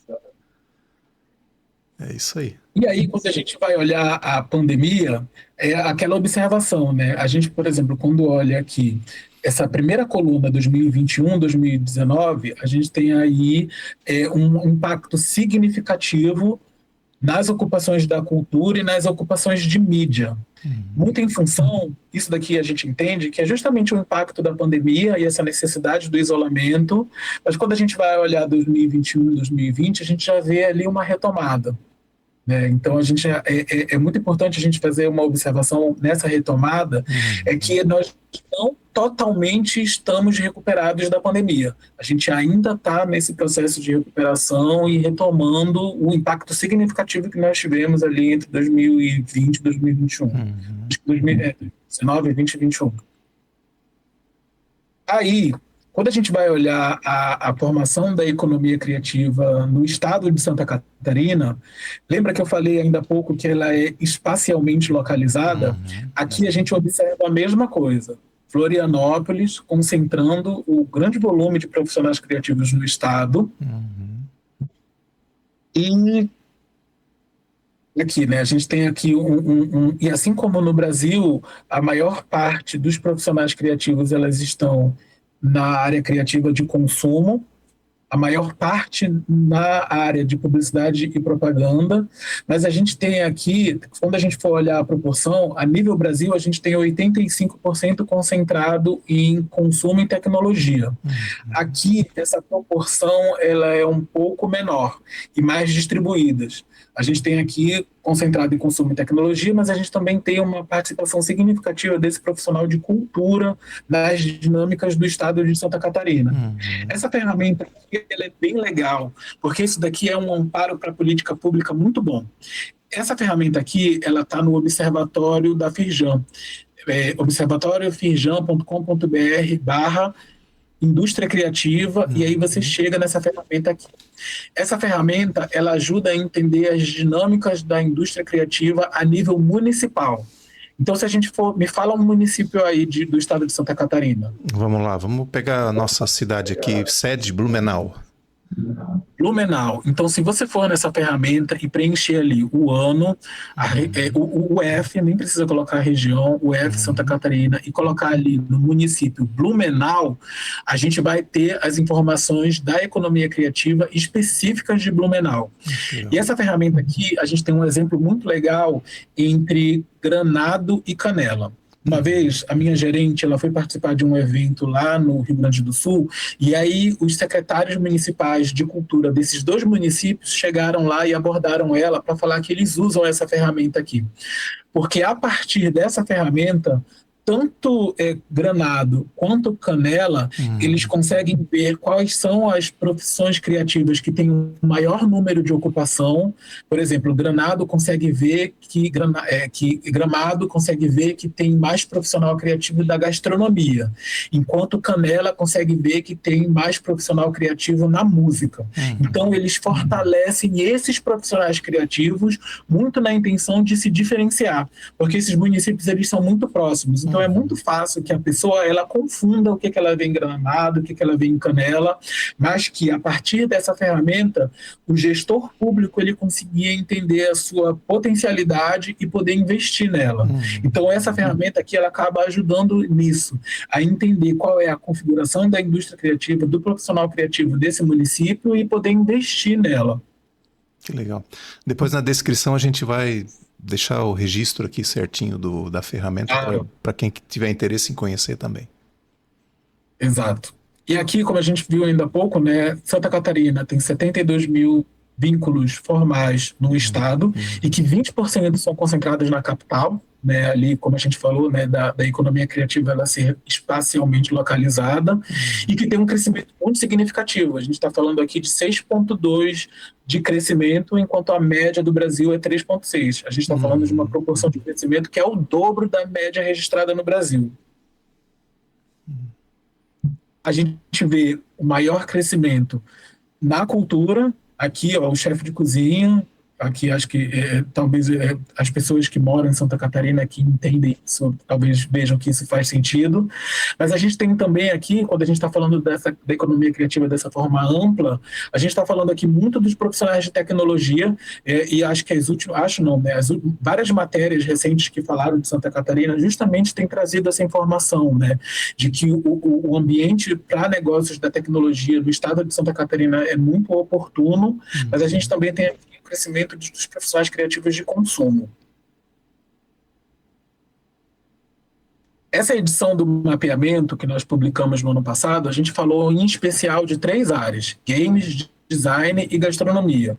É isso aí. E aí, quando a gente vai olhar a pandemia, é aquela observação, né? A gente, por exemplo, quando olha aqui essa primeira coluna 2021, 2019, a gente tem aí um impacto significativo nas ocupações da cultura e nas ocupações de mídia. Muito em função, isso daqui a gente entende, que é justamente o impacto da pandemia e essa necessidade do isolamento, mas quando a gente vai olhar 2021 e 2020, a gente já vê ali uma retomada. Né? Então, é muito importante a gente fazer uma observação nessa retomada, é que nós não totalmente estamos recuperados da pandemia. A gente ainda está nesse processo de recuperação e retomando o impacto significativo que nós tivemos ali entre 2020 e 2021. 2019, 20 e 21. Aí, quando a gente vai olhar a formação da economia criativa no estado de Santa Catarina, lembra que eu falei ainda há pouco que ela é espacialmente localizada? Aqui a gente observa a mesma coisa. Florianópolis concentrando o grande volume de profissionais criativos no estado. E aqui, né, a gente tem aqui e assim como no Brasil, a maior parte dos profissionais criativos elas estão na área criativa de consumo, a maior parte na área de publicidade e propaganda, mas a gente tem aqui, quando a gente for olhar a proporção, a nível Brasil, a gente tem 85% concentrado em consumo e tecnologia. Aqui, essa proporção ela é um pouco menor e mais distribuídas. A gente tem aqui concentrado em consumo e tecnologia, mas a gente também tem uma participação significativa desse profissional de cultura nas dinâmicas do estado de Santa Catarina. Essa ferramenta aqui, ela é bem legal, porque isso daqui é um amparo para a política pública muito bom. Essa ferramenta aqui, ela está no observatório da Firjan, observatóriofirjan.com.br/indústria criativa, e aí você chega nessa ferramenta aqui. Essa ferramenta, ela ajuda a entender as dinâmicas da indústria criativa a nível municipal. Então, se a gente for, me fala um município aí do estado de Santa Catarina. Vamos lá, vamos pegar a nossa cidade aqui, sede Blumenau. Blumenau. Então, se você for nessa ferramenta e preencher ali o ano, o F, nem precisa colocar a região, o F Santa Catarina, e colocar ali no município Blumenau, a gente vai ter as informações da economia criativa específicas de Blumenau. E essa ferramenta aqui, a gente tem um exemplo muito legal entre Gramado e Canela. Uma vez, a minha gerente, ela foi participar de um evento lá no Rio Grande do Sul, e aí os secretários municipais de cultura desses dois municípios chegaram lá e abordaram ela para falar que eles usam essa ferramenta aqui. Porque a partir dessa ferramenta, tanto Gramado quanto Canela, eles conseguem ver quais são as profissões criativas que têm um maior número de ocupação. Por exemplo, Gramado consegue ver que Gramado consegue ver que tem mais profissional criativo da gastronomia, enquanto Canela consegue ver que tem mais profissional criativo na música. Então, eles fortalecem esses profissionais criativos muito na intenção de se diferenciar, porque esses municípios eles são muito próximos. Então, é muito fácil que a pessoa ela confunda o que ela vê em Gramado, o que ela vê em Canela, mas que a partir dessa ferramenta, o gestor público ele conseguia entender a sua potencialidade e poder investir nela. Então, essa ferramenta aqui ela acaba ajudando nisso, a entender qual é a configuração da indústria criativa, do profissional criativo desse município e poder investir nela. Que legal. Depois na descrição a gente vai deixar o registro aqui certinho da ferramenta para quem tiver interesse em conhecer também. Exato. E aqui, como a gente viu ainda há pouco, né, Santa Catarina tem 72 mil vínculos formais no estado e que 20% são concentrados na capital, né, ali, como a gente falou, né, da economia criativa ela ser espacialmente localizada e que tem um crescimento muito significativo. A gente está falando aqui de 6,2% de crescimento, enquanto a média do Brasil é 3,6%. A gente está falando de uma proporção de crescimento que é o dobro da média registrada no Brasil. A gente vê o maior crescimento na cultura. Aqui, ó, o chefe de cozinha, aqui acho que talvez as pessoas que moram em Santa Catarina que entendem isso, talvez vejam que isso faz sentido. Mas a gente tem também aqui, quando a gente está falando da economia criativa dessa forma ampla, a gente está falando aqui muito dos profissionais de tecnologia, e acho que várias matérias recentes que falaram de Santa Catarina justamente têm trazido essa informação, né, de que o ambiente para negócios da tecnologia no estado de Santa Catarina é muito oportuno, mas a gente também tem aqui o crescimento dos profissionais criativos de consumo. Essa edição do mapeamento que nós publicamos no ano passado, a gente falou em especial de 3 áreas: games, design e gastronomia.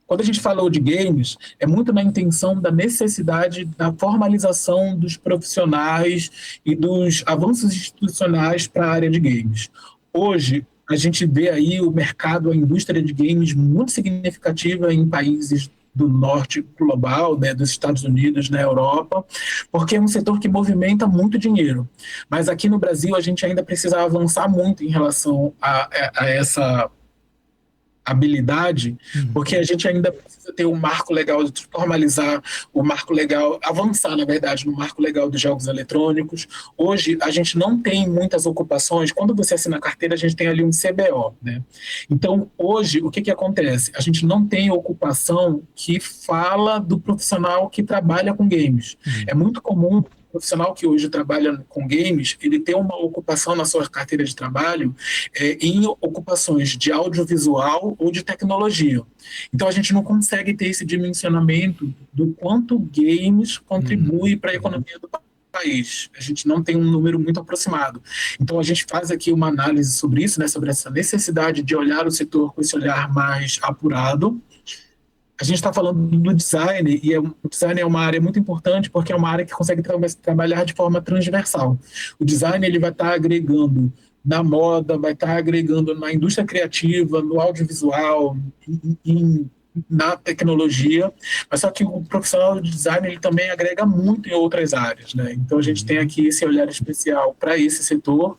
Quando a gente falou de games, é muito na intenção da necessidade da formalização dos profissionais e dos avanços institucionais para a área de games. Hoje, a gente vê aí o mercado, a indústria de games muito significativa em países do norte global, né, dos Estados Unidos, na Europa, porque é um setor que movimenta muito dinheiro. Mas aqui no Brasil a gente ainda precisa avançar muito em relação a essa habilidade, porque a gente ainda precisa ter um marco legal, de formalizar o marco legal, avançar, na verdade, no marco legal dos jogos eletrônicos. Hoje, a gente não tem muitas ocupações. Quando você assina a carteira, a gente tem ali um CBO, né? Então, hoje, o que acontece? A gente não tem ocupação que fala do profissional que trabalha com games. É muito comum o profissional que hoje trabalha com games, ele tem uma ocupação na sua carteira de trabalho em ocupações de audiovisual ou de tecnologia. Então, a gente não consegue ter esse dimensionamento do quanto games contribui para a economia do país. A gente não tem um número muito aproximado. Então, a gente faz aqui uma análise sobre isso, né, sobre essa necessidade de olhar o setor com esse olhar mais apurado. A gente está falando do design, e o design é uma área muito importante porque é uma área que consegue trabalhar de forma transversal. O design ele vai estar agregando na moda, vai estar agregando na indústria criativa, no audiovisual, na tecnologia, mas só que o profissional de design ele também agrega muito em outras áreas, né? Então a gente tem aqui esse olhar especial para esse setor,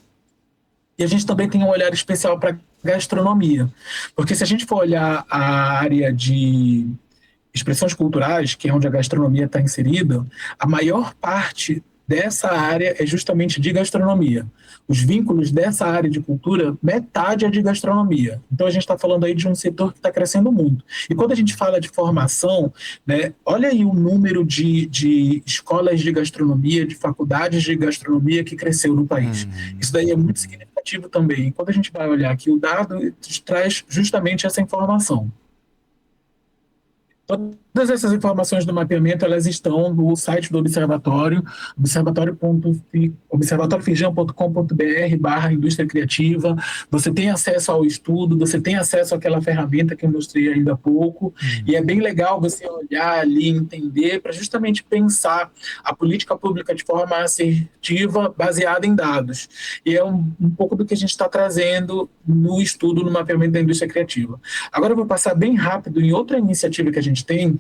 e a gente também tem um olhar especial para gastronomia, porque se a gente for olhar a área de expressões culturais, que é onde a gastronomia está inserida, a maior parte dessa área é justamente de gastronomia. Os vínculos dessa área de cultura, metade é de gastronomia. Então a gente está falando aí de um setor que está crescendo muito. E quando a gente fala de formação, né, olha aí o número de escolas de gastronomia, de faculdades de gastronomia que cresceu no país. Isso daí é muito significativo também. E quando a gente vai olhar aqui o dado, traz justamente essa informação. Todas essas informações do mapeamento, elas estão no site do Observatório, observatoriofeijão.com.br/indústria criativa. Você tem acesso ao estudo, você tem acesso àquela ferramenta que eu mostrei ainda há pouco, e é bem legal você olhar ali, entender, para justamente pensar a política pública de forma assertiva, baseada em dados. E é um pouco do que a gente está trazendo no estudo, no mapeamento da indústria criativa. Agora eu vou passar bem rápido em outra iniciativa que a gente tem.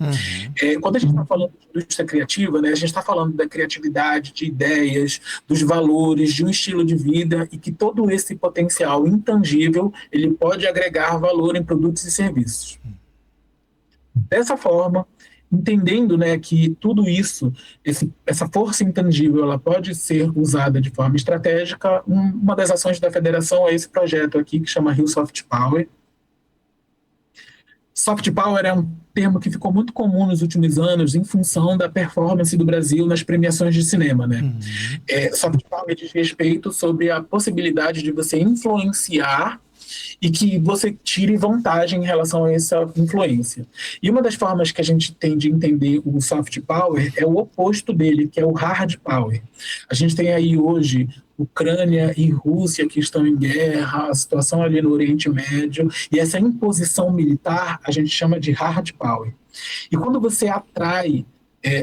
Quando a gente está falando de indústria criativa, né, a gente está falando da criatividade, de ideias, dos valores, de um estilo de vida, e que todo esse potencial intangível ele pode agregar valor em produtos e serviços. Dessa forma, entendendo, né, que tudo isso, essa força intangível, ela pode ser usada de forma estratégica, uma das ações da federação é esse projeto aqui que chama Rio Soft Power. Soft Power é um termo que ficou muito comum nos últimos anos em função da performance do Brasil nas premiações de cinema, né? Soft Power diz respeito sobre a possibilidade de você influenciar e que você tire vantagem em relação a essa influência. E uma das formas que a gente tem de entender o soft power é o oposto dele, que é o hard power. A gente tem aí hoje Ucrânia e Rússia que estão em guerra, a situação ali no Oriente Médio, e essa imposição militar a gente chama de hard power. E quando você atrai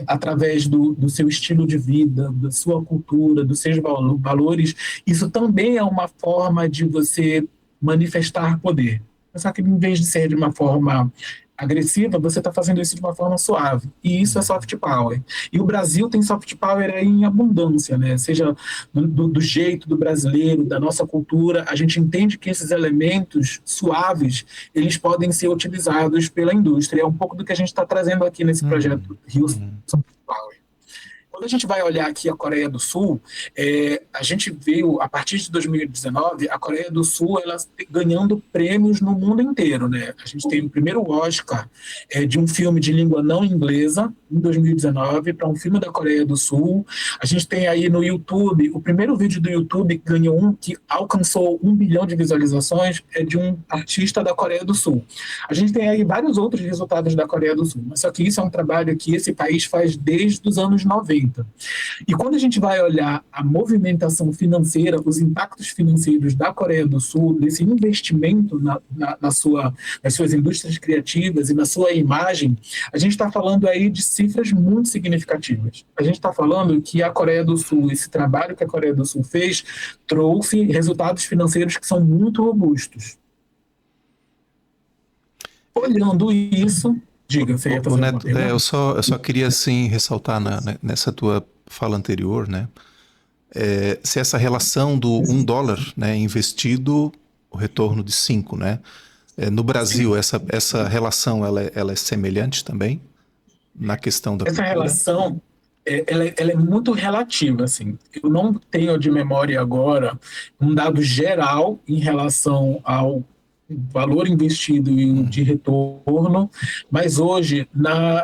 através do seu estilo de vida, da sua cultura, dos seus valores, isso também é uma forma de você manifestar poder. Só que em vez de ser de uma forma agressiva, você está fazendo isso de uma forma suave. E isso é soft power. E o Brasil tem soft power aí em abundância, né? Seja do jeito do brasileiro, da nossa cultura, a gente entende que esses elementos suaves, eles podem ser utilizados pela indústria. É um pouco do que a gente está trazendo aqui nesse projeto Rio Soft Power. Quando a gente vai olhar aqui a Coreia do Sul, a gente viu, a partir de 2019, a Coreia do Sul ela ganhando prêmios no mundo inteiro, né? A gente tem o primeiro Oscar de um filme de língua não inglesa, em 2019, para um filme da Coreia do Sul. A gente tem aí no YouTube, o primeiro vídeo do YouTube que ganhou que alcançou 1 bilhão de visualizações, é de um artista da Coreia do Sul. A gente tem aí vários outros resultados da Coreia do Sul, mas só que isso é um trabalho que esse país faz desde os anos 90. E quando a gente vai olhar a movimentação financeira, os impactos financeiros da Coreia do Sul, desse investimento nas suas indústrias criativas e na sua imagem, a gente está falando aí de cifras muito significativas. A gente está falando que a Coreia do Sul, esse trabalho que a Coreia do Sul fez, trouxe resultados financeiros que são muito robustos. Olhando isso... Diga, você ia fazer Neto, eu só queria assim ressaltar nessa tua fala anterior, né? Se essa relação do $1, né, investido, o retorno de 5, né? No Brasil, essa relação ela é semelhante também na questão da cultura? Essa relação ela é muito relativa, assim. Eu não tenho de memória agora um dado geral em relação ao valor investido e de retorno, mas hoje,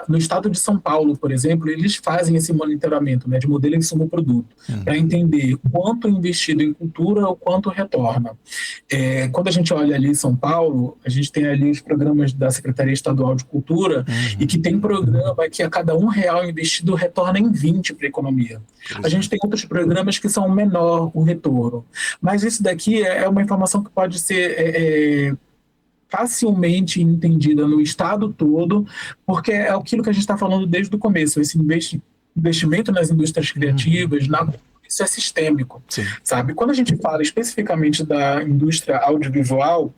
no estado de São Paulo, por exemplo, eles fazem esse monitoramento, né, de modelo insumo-produto, para entender quanto investido em cultura ou quanto retorna. Quando a gente olha ali em São Paulo, a gente tem ali os programas da Secretaria Estadual de Cultura, e que tem programa que a cada R$1 investido retorna em 20 para a economia. A gente tem outros programas que são menor o retorno, mas isso daqui é uma informação que pode ser facilmente entendida no estado todo, porque é aquilo que a gente está falando desde o começo, esse investimento nas indústrias criativas, isso é sistêmico, sabe? Quando a gente fala especificamente da indústria audiovisual,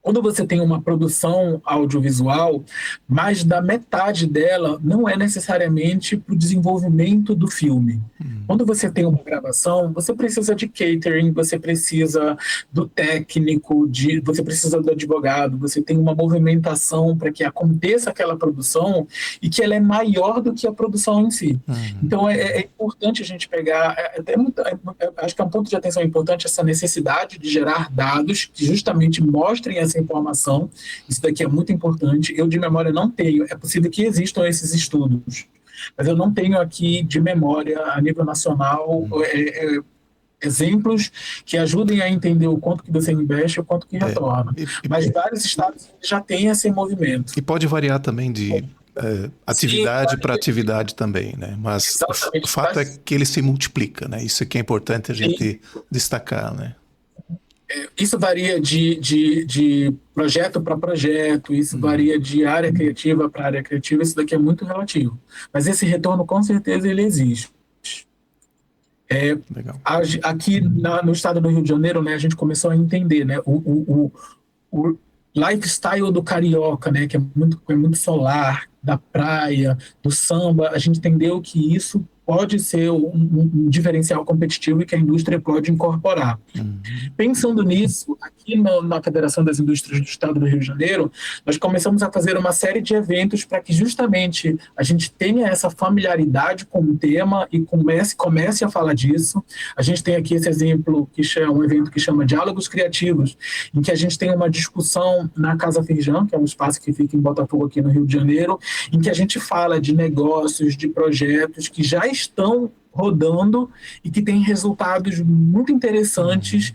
quando você tem uma produção audiovisual, mais da metade dela não é necessariamente para o desenvolvimento do filme. Quando você tem uma gravação, você precisa de catering, você precisa do técnico, você precisa do advogado, você tem uma movimentação para que aconteça aquela produção e que ela é maior do que a produção em si. Então é importante a gente pegar, acho que é um ponto de atenção importante essa necessidade de gerar dados que justamente mostrem essa informação. Isso daqui é muito importante. Eu de memória não tenho, é possível que existam esses estudos, mas eu não tenho aqui de memória a nível nacional exemplos que ajudem a entender o quanto que você investe e o quanto que retorna. Mas vários estados já têm esse movimento. E pode variar também de atividade para atividade também, né? Mas o fato é que ele se multiplica, né? Isso é que é importante a gente destacar, né? Isso varia de projeto para projeto, isso varia de área criativa para área criativa, isso daqui é muito relativo. Mas esse retorno, com certeza, ele existe. Aqui no estado do Rio de Janeiro, né, a gente começou a entender, né, o lifestyle do carioca, né, que é muito solar, da praia, do samba. A gente entendeu que isso pode ser um diferencial competitivo e que a indústria pode incorporar. Pensando nisso, aqui na Federação das Indústrias do Estado do Rio de Janeiro, nós começamos a fazer uma série de eventos para que justamente a gente tenha essa familiaridade com o tema e comece a falar disso. A gente tem aqui esse exemplo, que é um evento que chama Diálogos Criativos, em que a gente tem uma discussão na Casa Firjan, que é um espaço que fica em Botafogo, aqui no Rio de Janeiro, em que a gente fala de negócios, de projetos que já estão rodando e que têm resultados muito interessantes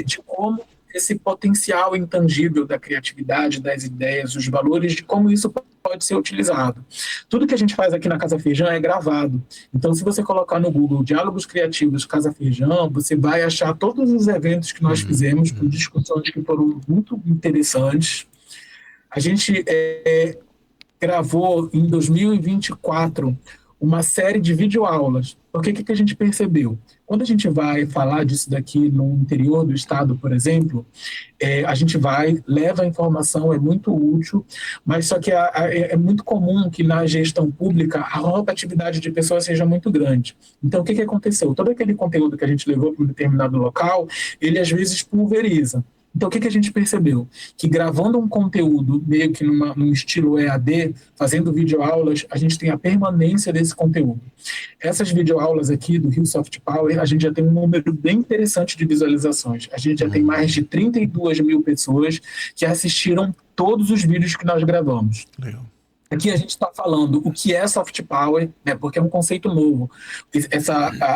de como esse potencial intangível da criatividade, das ideias, os valores, de como isso pode ser utilizado. Tudo que a gente faz aqui na Casa Firjan é gravado. Então, se você colocar no Google Diálogos Criativos Casa Firjan, você vai achar todos os eventos que nós fizemos, com discussões que foram muito interessantes. A gente gravou em 2024 uma série de videoaulas. Porque o que a gente percebeu? Quando a gente vai falar disso daqui no interior do estado, por exemplo, a gente leva a informação, é muito útil, mas só que é muito comum que na gestão pública a rotatividade de pessoas seja muito grande. Então, o que aconteceu? Todo aquele conteúdo que a gente levou para um determinado local, ele às vezes pulveriza. Então, o que a gente percebeu? Que gravando um conteúdo meio que num estilo EAD, fazendo videoaulas, a gente tem a permanência desse conteúdo. Essas videoaulas aqui do Rio Soft Power, a gente já tem um número bem interessante de visualizações. A gente já tem mais de 32 mil pessoas que assistiram todos os vídeos que nós gravamos. Legal. Aqui a gente está falando o que é soft power, né, porque é um conceito novo.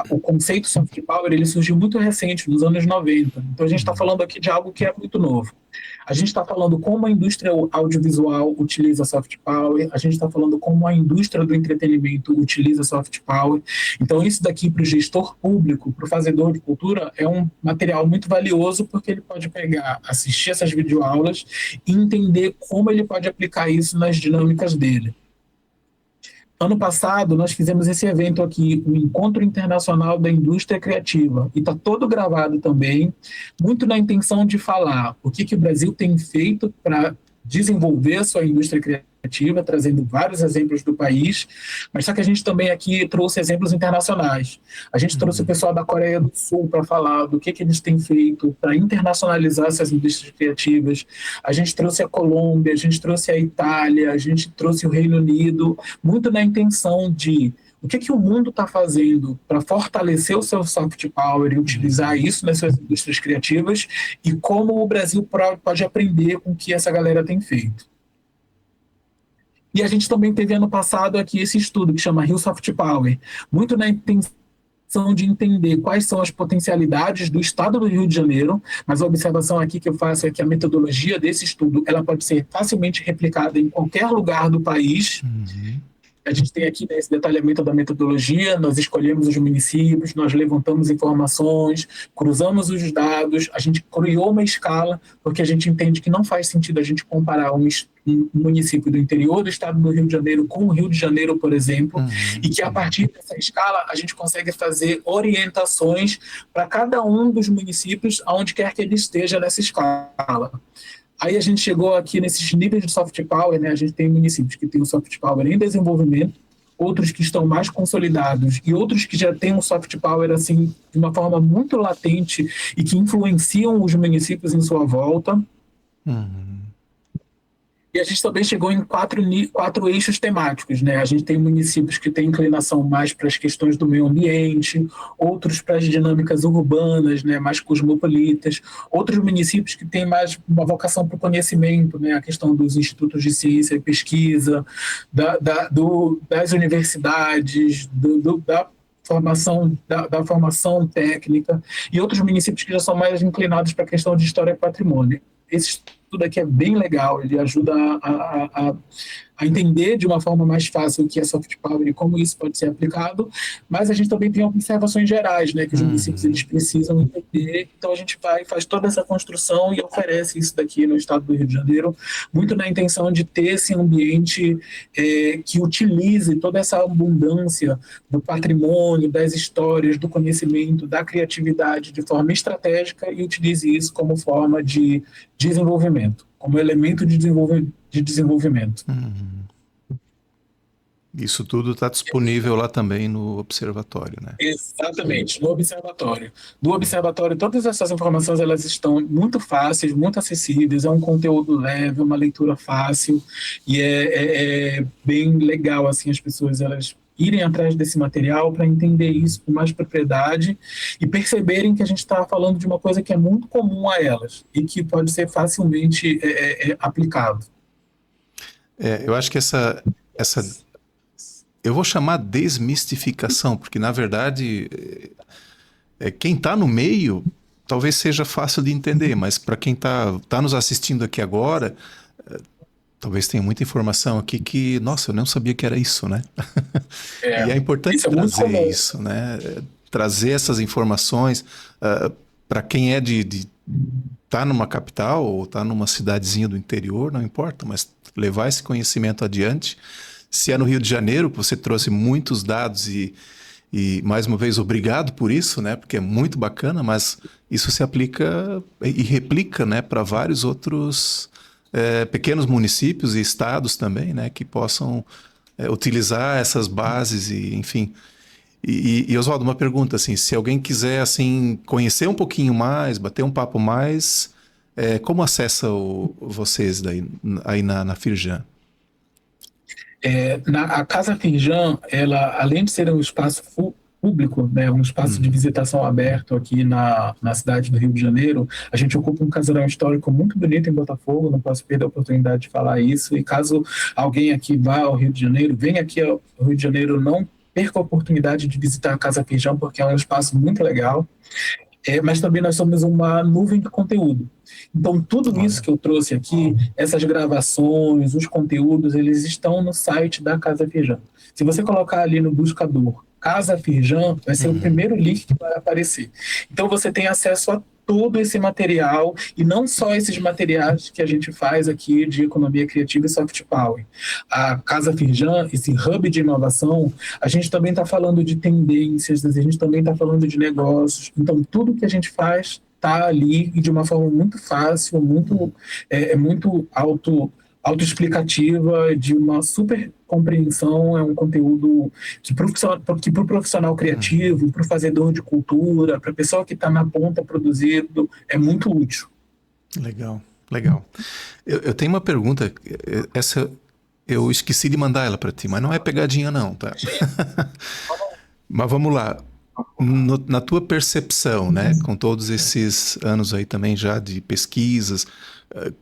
O conceito soft power ele surgiu muito recente, nos anos 90. Então a gente está falando aqui de algo que é muito novo. A gente está falando como a indústria audiovisual utiliza soft power, a gente está falando como a indústria do entretenimento utiliza soft power. Então isso daqui para o gestor público, para o fazedor de cultura, é um material muito valioso, porque ele pode pegar, assistir essas videoaulas e entender como ele pode aplicar isso nas dinâmicas dele. Ano passado, nós fizemos esse evento aqui, o Encontro Internacional da Indústria Criativa, e está todo gravado também, muito na intenção de falar o que o Brasil tem feito para desenvolver a sua indústria criativa, trazendo vários exemplos do país, mas só que a gente também aqui trouxe exemplos internacionais. A gente trouxe o pessoal da Coreia do Sul para falar do que eles têm feito para internacionalizar essas indústrias criativas. A gente trouxe a Colômbia, a gente trouxe a Itália, a gente trouxe o Reino Unido, muito na intenção de o que o mundo está fazendo para fortalecer o seu soft power e utilizar isso nas suas indústrias criativas e como o Brasil pode aprender com o que essa galera tem feito. E a gente também teve ano passado aqui esse estudo que chama Rio Soft Power, muito na intenção de entender quais são as potencialidades do estado do Rio de Janeiro, mas a observação aqui que eu faço é que a metodologia desse estudo ela pode ser facilmente replicada em qualquer lugar do país. A gente tem aqui, né, esse detalhamento da metodologia, nós escolhemos os municípios, nós levantamos informações, cruzamos os dados, a gente criou uma escala, porque a gente entende que não faz sentido a gente comparar um município do interior do estado do Rio de Janeiro com o Rio de Janeiro, por exemplo, e que a partir dessa escala a gente consegue fazer orientações para cada um dos municípios, aonde quer que ele esteja nessa escala. Aí a gente chegou aqui nesses níveis de soft power, né? A gente tem municípios que têm o soft power em desenvolvimento, outros que estão mais consolidados e outros que já têm um soft power assim de uma forma muito latente e que influenciam os municípios em sua volta. Uhum. E a gente também chegou em quatro eixos temáticos, né? A gente tem municípios que têm inclinação mais para as questões do meio ambiente, outros para as dinâmicas urbanas, né? Mais cosmopolitas, outros municípios que têm mais uma vocação para o conhecimento, né? A questão dos institutos de ciência e pesquisa, das universidades, da formação técnica, e outros municípios que já são mais inclinados para a questão de história e patrimônio. Esse estudo aqui é bem legal, ele ajuda a entender de uma forma mais fácil o que é soft power e como isso pode ser aplicado, mas a gente também tem observações gerais, né, que os municípios eles precisam entender, então a gente faz toda essa construção e oferece isso daqui no estado do Rio de Janeiro, muito na intenção de ter esse ambiente que utilize toda essa abundância do patrimônio, das histórias, do conhecimento, da criatividade de forma estratégica e utilize isso como forma de desenvolvimento, como elemento de desenvolvimento. Isso tudo está disponível lá também no observatório, né? Exatamente, no observatório. No observatório, todas essas informações elas estão muito fáceis, muito acessíveis, é um conteúdo leve, uma leitura fácil, e é bem legal assim, as pessoas elas irem atrás desse material para entender isso com mais propriedade e perceberem que a gente está falando de uma coisa que é muito comum a elas e que pode ser facilmente aplicado. Eu acho que essa eu vou chamar desmistificação, porque na verdade quem está no meio talvez seja fácil de entender, mas para quem tá nos assistindo aqui agora, talvez tenha muita informação aqui que, nossa, eu não sabia que era isso, né? E é importante trazer isso, né? Trazer essas informações para quem é de tá numa capital ou tá numa cidadezinha do interior, não importa, mas levar esse conhecimento adiante. Se é no Rio de Janeiro, você trouxe muitos dados e mais uma vez, obrigado por isso, né? Porque é muito bacana, mas isso se aplica e replica, né, para vários outros pequenos municípios e estados também, né? Que possam utilizar essas bases e, enfim. E Oswaldo, uma pergunta, assim, se alguém quiser, assim, conhecer um pouquinho mais, bater um papo mais, como acessa vocês daí, aí na Firjan? A Casa Firjan, ela, além de ser um espaço público, né, um espaço de visitação aberto aqui na cidade do Rio de Janeiro, a gente ocupa um casarão histórico muito bonito em Botafogo, não posso perder a oportunidade de falar isso, e caso alguém aqui vá ao Rio de Janeiro, venha aqui ao Rio de Janeiro, não perca a oportunidade de visitar a Casa Firjan, porque é um espaço muito legal. Mas também nós somos uma nuvem de conteúdo. Então, tudo isso que eu trouxe aqui, essas gravações, os conteúdos, eles estão no site da Casa Firjan. Se você colocar ali no buscador Casa Firjan, vai ser o primeiro link que vai aparecer. Então, você tem acesso a todo esse material, e não só esses materiais que a gente faz aqui de economia criativa e soft power. A Casa Firjan, esse hub de inovação, a gente também está falando de tendências, a gente também está falando de negócios. Então, tudo que a gente faz está ali e de uma forma muito fácil, muito autoexplicativa, de uma super compreensão, é um conteúdo que para o profissional criativo, para o fazedor de cultura, para a pessoa que está na ponta produzindo, é muito útil. Legal, legal. Eu tenho uma pergunta, essa eu esqueci de mandar ela para ti, mas não é pegadinha não, tá? Mas vamos lá. Na tua percepção, né, com todos esses anos aí também já de pesquisas,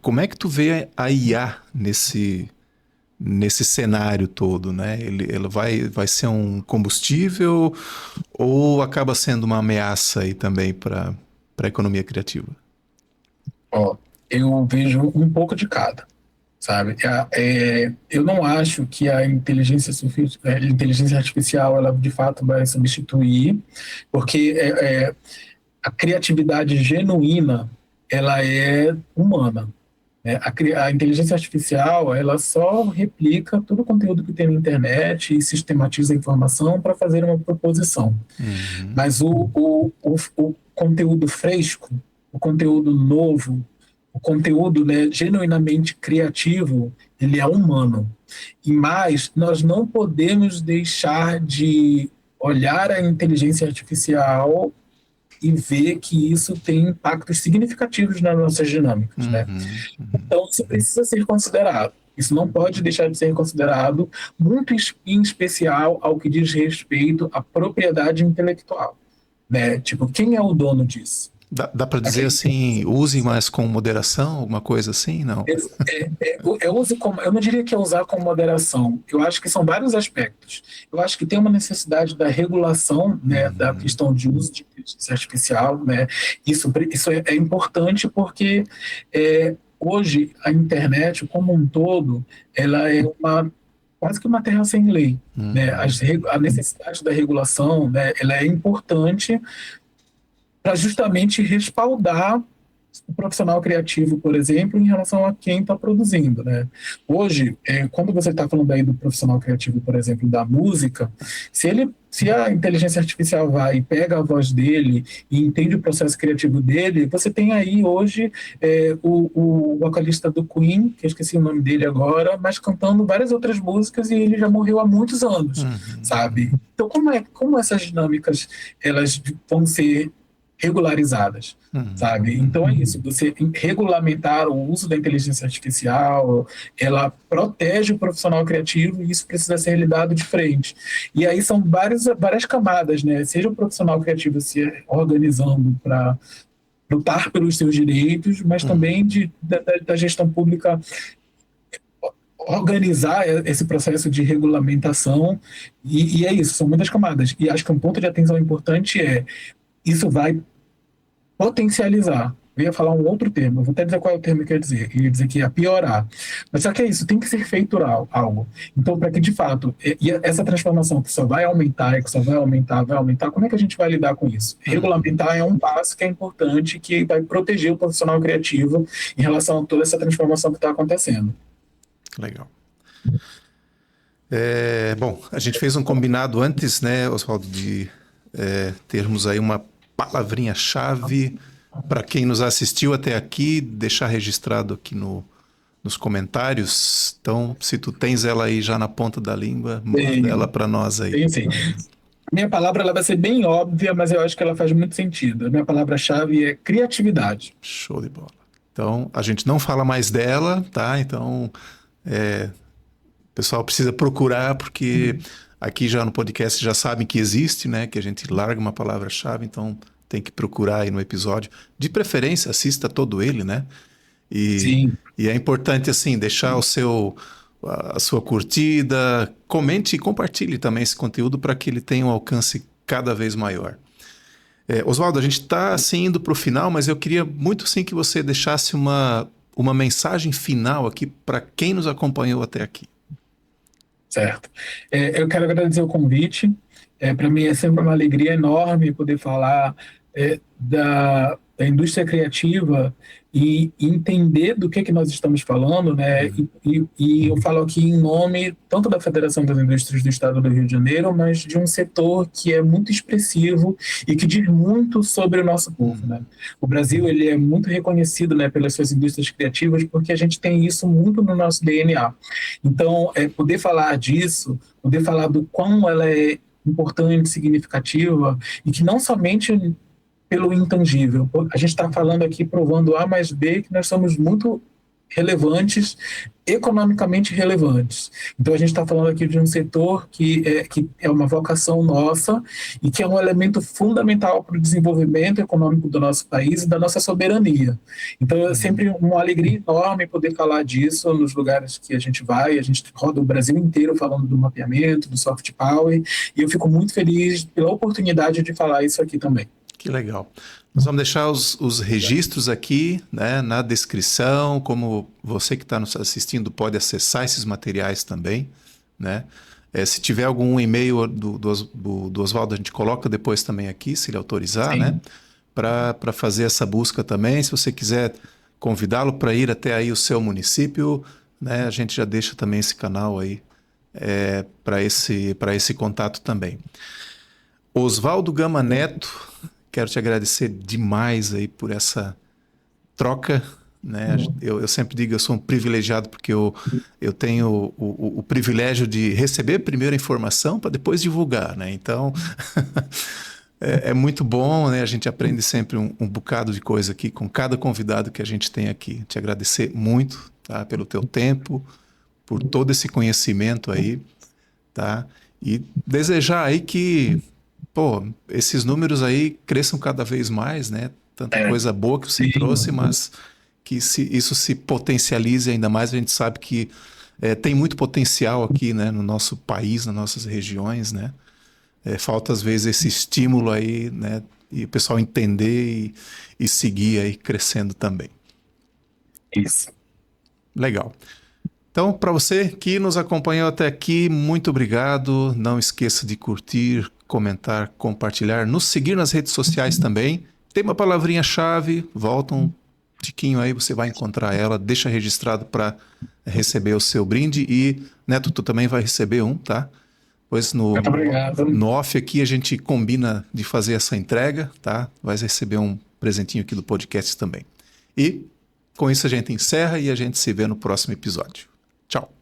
como é que tu vê a IA nesse cenário todo, né? Ela vai ser um combustível ou acaba sendo uma ameaça aí também para a economia criativa? Eu vejo um pouco de cada, sabe? Eu não acho que a inteligência artificial ela de fato vai substituir, porque a criatividade genuína ela é humana. A inteligência artificial ela só replica todo o conteúdo que tem na internet e sistematiza a informação para fazer uma proposição. Mas o conteúdo fresco, o conteúdo novo, o conteúdo, né, genuinamente criativo, ele é humano. E mais, nós não podemos deixar de olhar a inteligência artificial e ver que isso tem impactos significativos nas nossas dinâmicas, né? Então, isso precisa ser considerado. Isso não pode deixar de ser considerado, muito em especial ao que diz respeito à propriedade intelectual, né? Tipo, quem é o dono disso? Dá para dizer assim, use mais com moderação, alguma coisa assim, não? Eu uso como, eu não diria que é usar com moderação. Eu acho que são vários aspectos. Eu acho que tem uma necessidade da regulação, né, da questão de uso de inteligência artificial, né? Isso é importante porque hoje a internet como um todo, ela é quase que uma terra sem lei, né? A necessidade da regulação, né, ela é importante para justamente respaldar o profissional criativo, por exemplo, em relação a quem está produzindo, né? Hoje, quando você está falando aí do profissional criativo, por exemplo, da música, se a inteligência artificial vai e pega a voz dele e entende o processo criativo dele, você tem aí hoje o vocalista do Queen, que eu esqueci o nome dele agora, mas cantando várias outras músicas e ele já morreu há muitos anos, sabe? Então, como essas dinâmicas elas vão ser regularizadas, sabe? Então é isso, você regulamentar o uso da inteligência artificial, ela protege o profissional criativo e isso precisa ser lidado de frente. E aí são várias camadas, né? Seja o profissional criativo se organizando para lutar pelos seus direitos, mas também da gestão pública organizar esse processo de regulamentação, e é isso, são muitas camadas. E acho que um ponto de atenção importante isso vai potencializar. Eu ia falar um outro termo, eu vou até dizer qual é o termo que eu ia dizer. Eu ia dizer que ia piorar. Mas só que é isso, tem que ser feito algo. Então, para que de fato, essa transformação que só vai aumentar, que só vai aumentar, como é que a gente vai lidar com isso? Regulamentar é um passo que é importante, que vai proteger o profissional criativo em relação a toda essa transformação que está acontecendo. Legal. Bom, a gente fez um combinado antes, né, Oswaldo, de termos aí uma palavrinha-chave para quem nos assistiu até aqui, deixar registrado aqui nos comentários. Então, se tu tens ela aí já na ponta da língua, manda ela para nós aí. Sim. Minha palavra ela vai ser bem óbvia, mas eu acho que ela faz muito sentido. A minha palavra-chave é criatividade. Show de bola. Então, a gente não fala mais dela, tá? Então, o pessoal precisa procurar, porque aqui já no podcast já sabem que existe, né? Que a gente larga uma palavra-chave, então tem que procurar aí no episódio. De preferência, assista todo ele, né? Sim. E é importante, assim, deixar a sua curtida, comente e compartilhe também esse conteúdo para que ele tenha um alcance cada vez maior. Oswaldo, a gente está assim indo para o final, mas eu queria muito sim que você deixasse uma mensagem final aqui para quem nos acompanhou até aqui. Certo. Eu quero agradecer o convite. Para mim é sempre uma alegria enorme poder falar da indústria criativa e entender do que nós estamos falando, né? E eu falo aqui em nome tanto da Federação das Indústrias do Estado do Rio de Janeiro, mas de um setor que é muito expressivo e que diz muito sobre o nosso povo, né? O Brasil ele é muito reconhecido, né, pelas suas indústrias criativas porque a gente tem isso muito no nosso DNA. Então, poder falar disso, poder falar do quão ela é importante, significativa, e que não somente pelo intangível. A gente está falando aqui, provando A mais B, que nós somos muito relevantes, economicamente relevantes. Então a gente está falando aqui de um setor que é uma vocação nossa e que é um elemento fundamental para o desenvolvimento econômico do nosso país e da nossa soberania. Então é sempre uma alegria enorme poder falar disso nos lugares que a gente vai. A gente roda o Brasil inteiro falando do mapeamento, do soft power, e eu fico muito feliz pela oportunidade de falar isso aqui também. Que legal. Nós vamos deixar os registros aqui, né, na descrição, como você que está nos assistindo pode acessar esses materiais também, né? Se tiver algum e-mail do Oswaldo, a gente coloca depois também aqui, se ele autorizar, sim, né? Para fazer essa busca também. Se você quiser convidá-lo para ir até aí o seu município, né, a gente já deixa também esse canal aí para esse contato também. Oswaldo Gama Neto, quero te agradecer demais aí por essa troca, né? Eu sempre digo, eu sou um privilegiado porque eu tenho o privilégio de receber primeiro a informação para depois divulgar, né? Então, é muito bom, né? A gente aprende sempre um bocado de coisa aqui com cada convidado que a gente tem aqui. Te agradecer muito, tá? Pelo teu tempo, por todo esse conhecimento aí, tá? E desejar aí que, pô, esses números aí cresçam cada vez mais, né? Tanta coisa boa que você Sim. trouxe, mas que isso se potencialize ainda mais. A gente sabe que tem muito potencial aqui, né? No nosso país, nas nossas regiões, né? Falta às vezes esse estímulo aí, né? E o pessoal entender e seguir aí crescendo também. Isso. Legal. Então, para você que nos acompanhou até aqui, muito obrigado. Não esqueça de curtir, comentar, compartilhar, nos seguir nas redes sociais também. Tem uma palavrinha-chave, volta um tiquinho aí, você vai encontrar ela. Deixa registrado para receber o seu brinde. E, Neto, tu também vai receber um, tá? Pois Muito obrigado. no off aqui a gente combina de fazer essa entrega, tá? Vai receber um presentinho aqui do podcast também. E com isso a gente encerra e a gente se vê no próximo episódio. Tchau.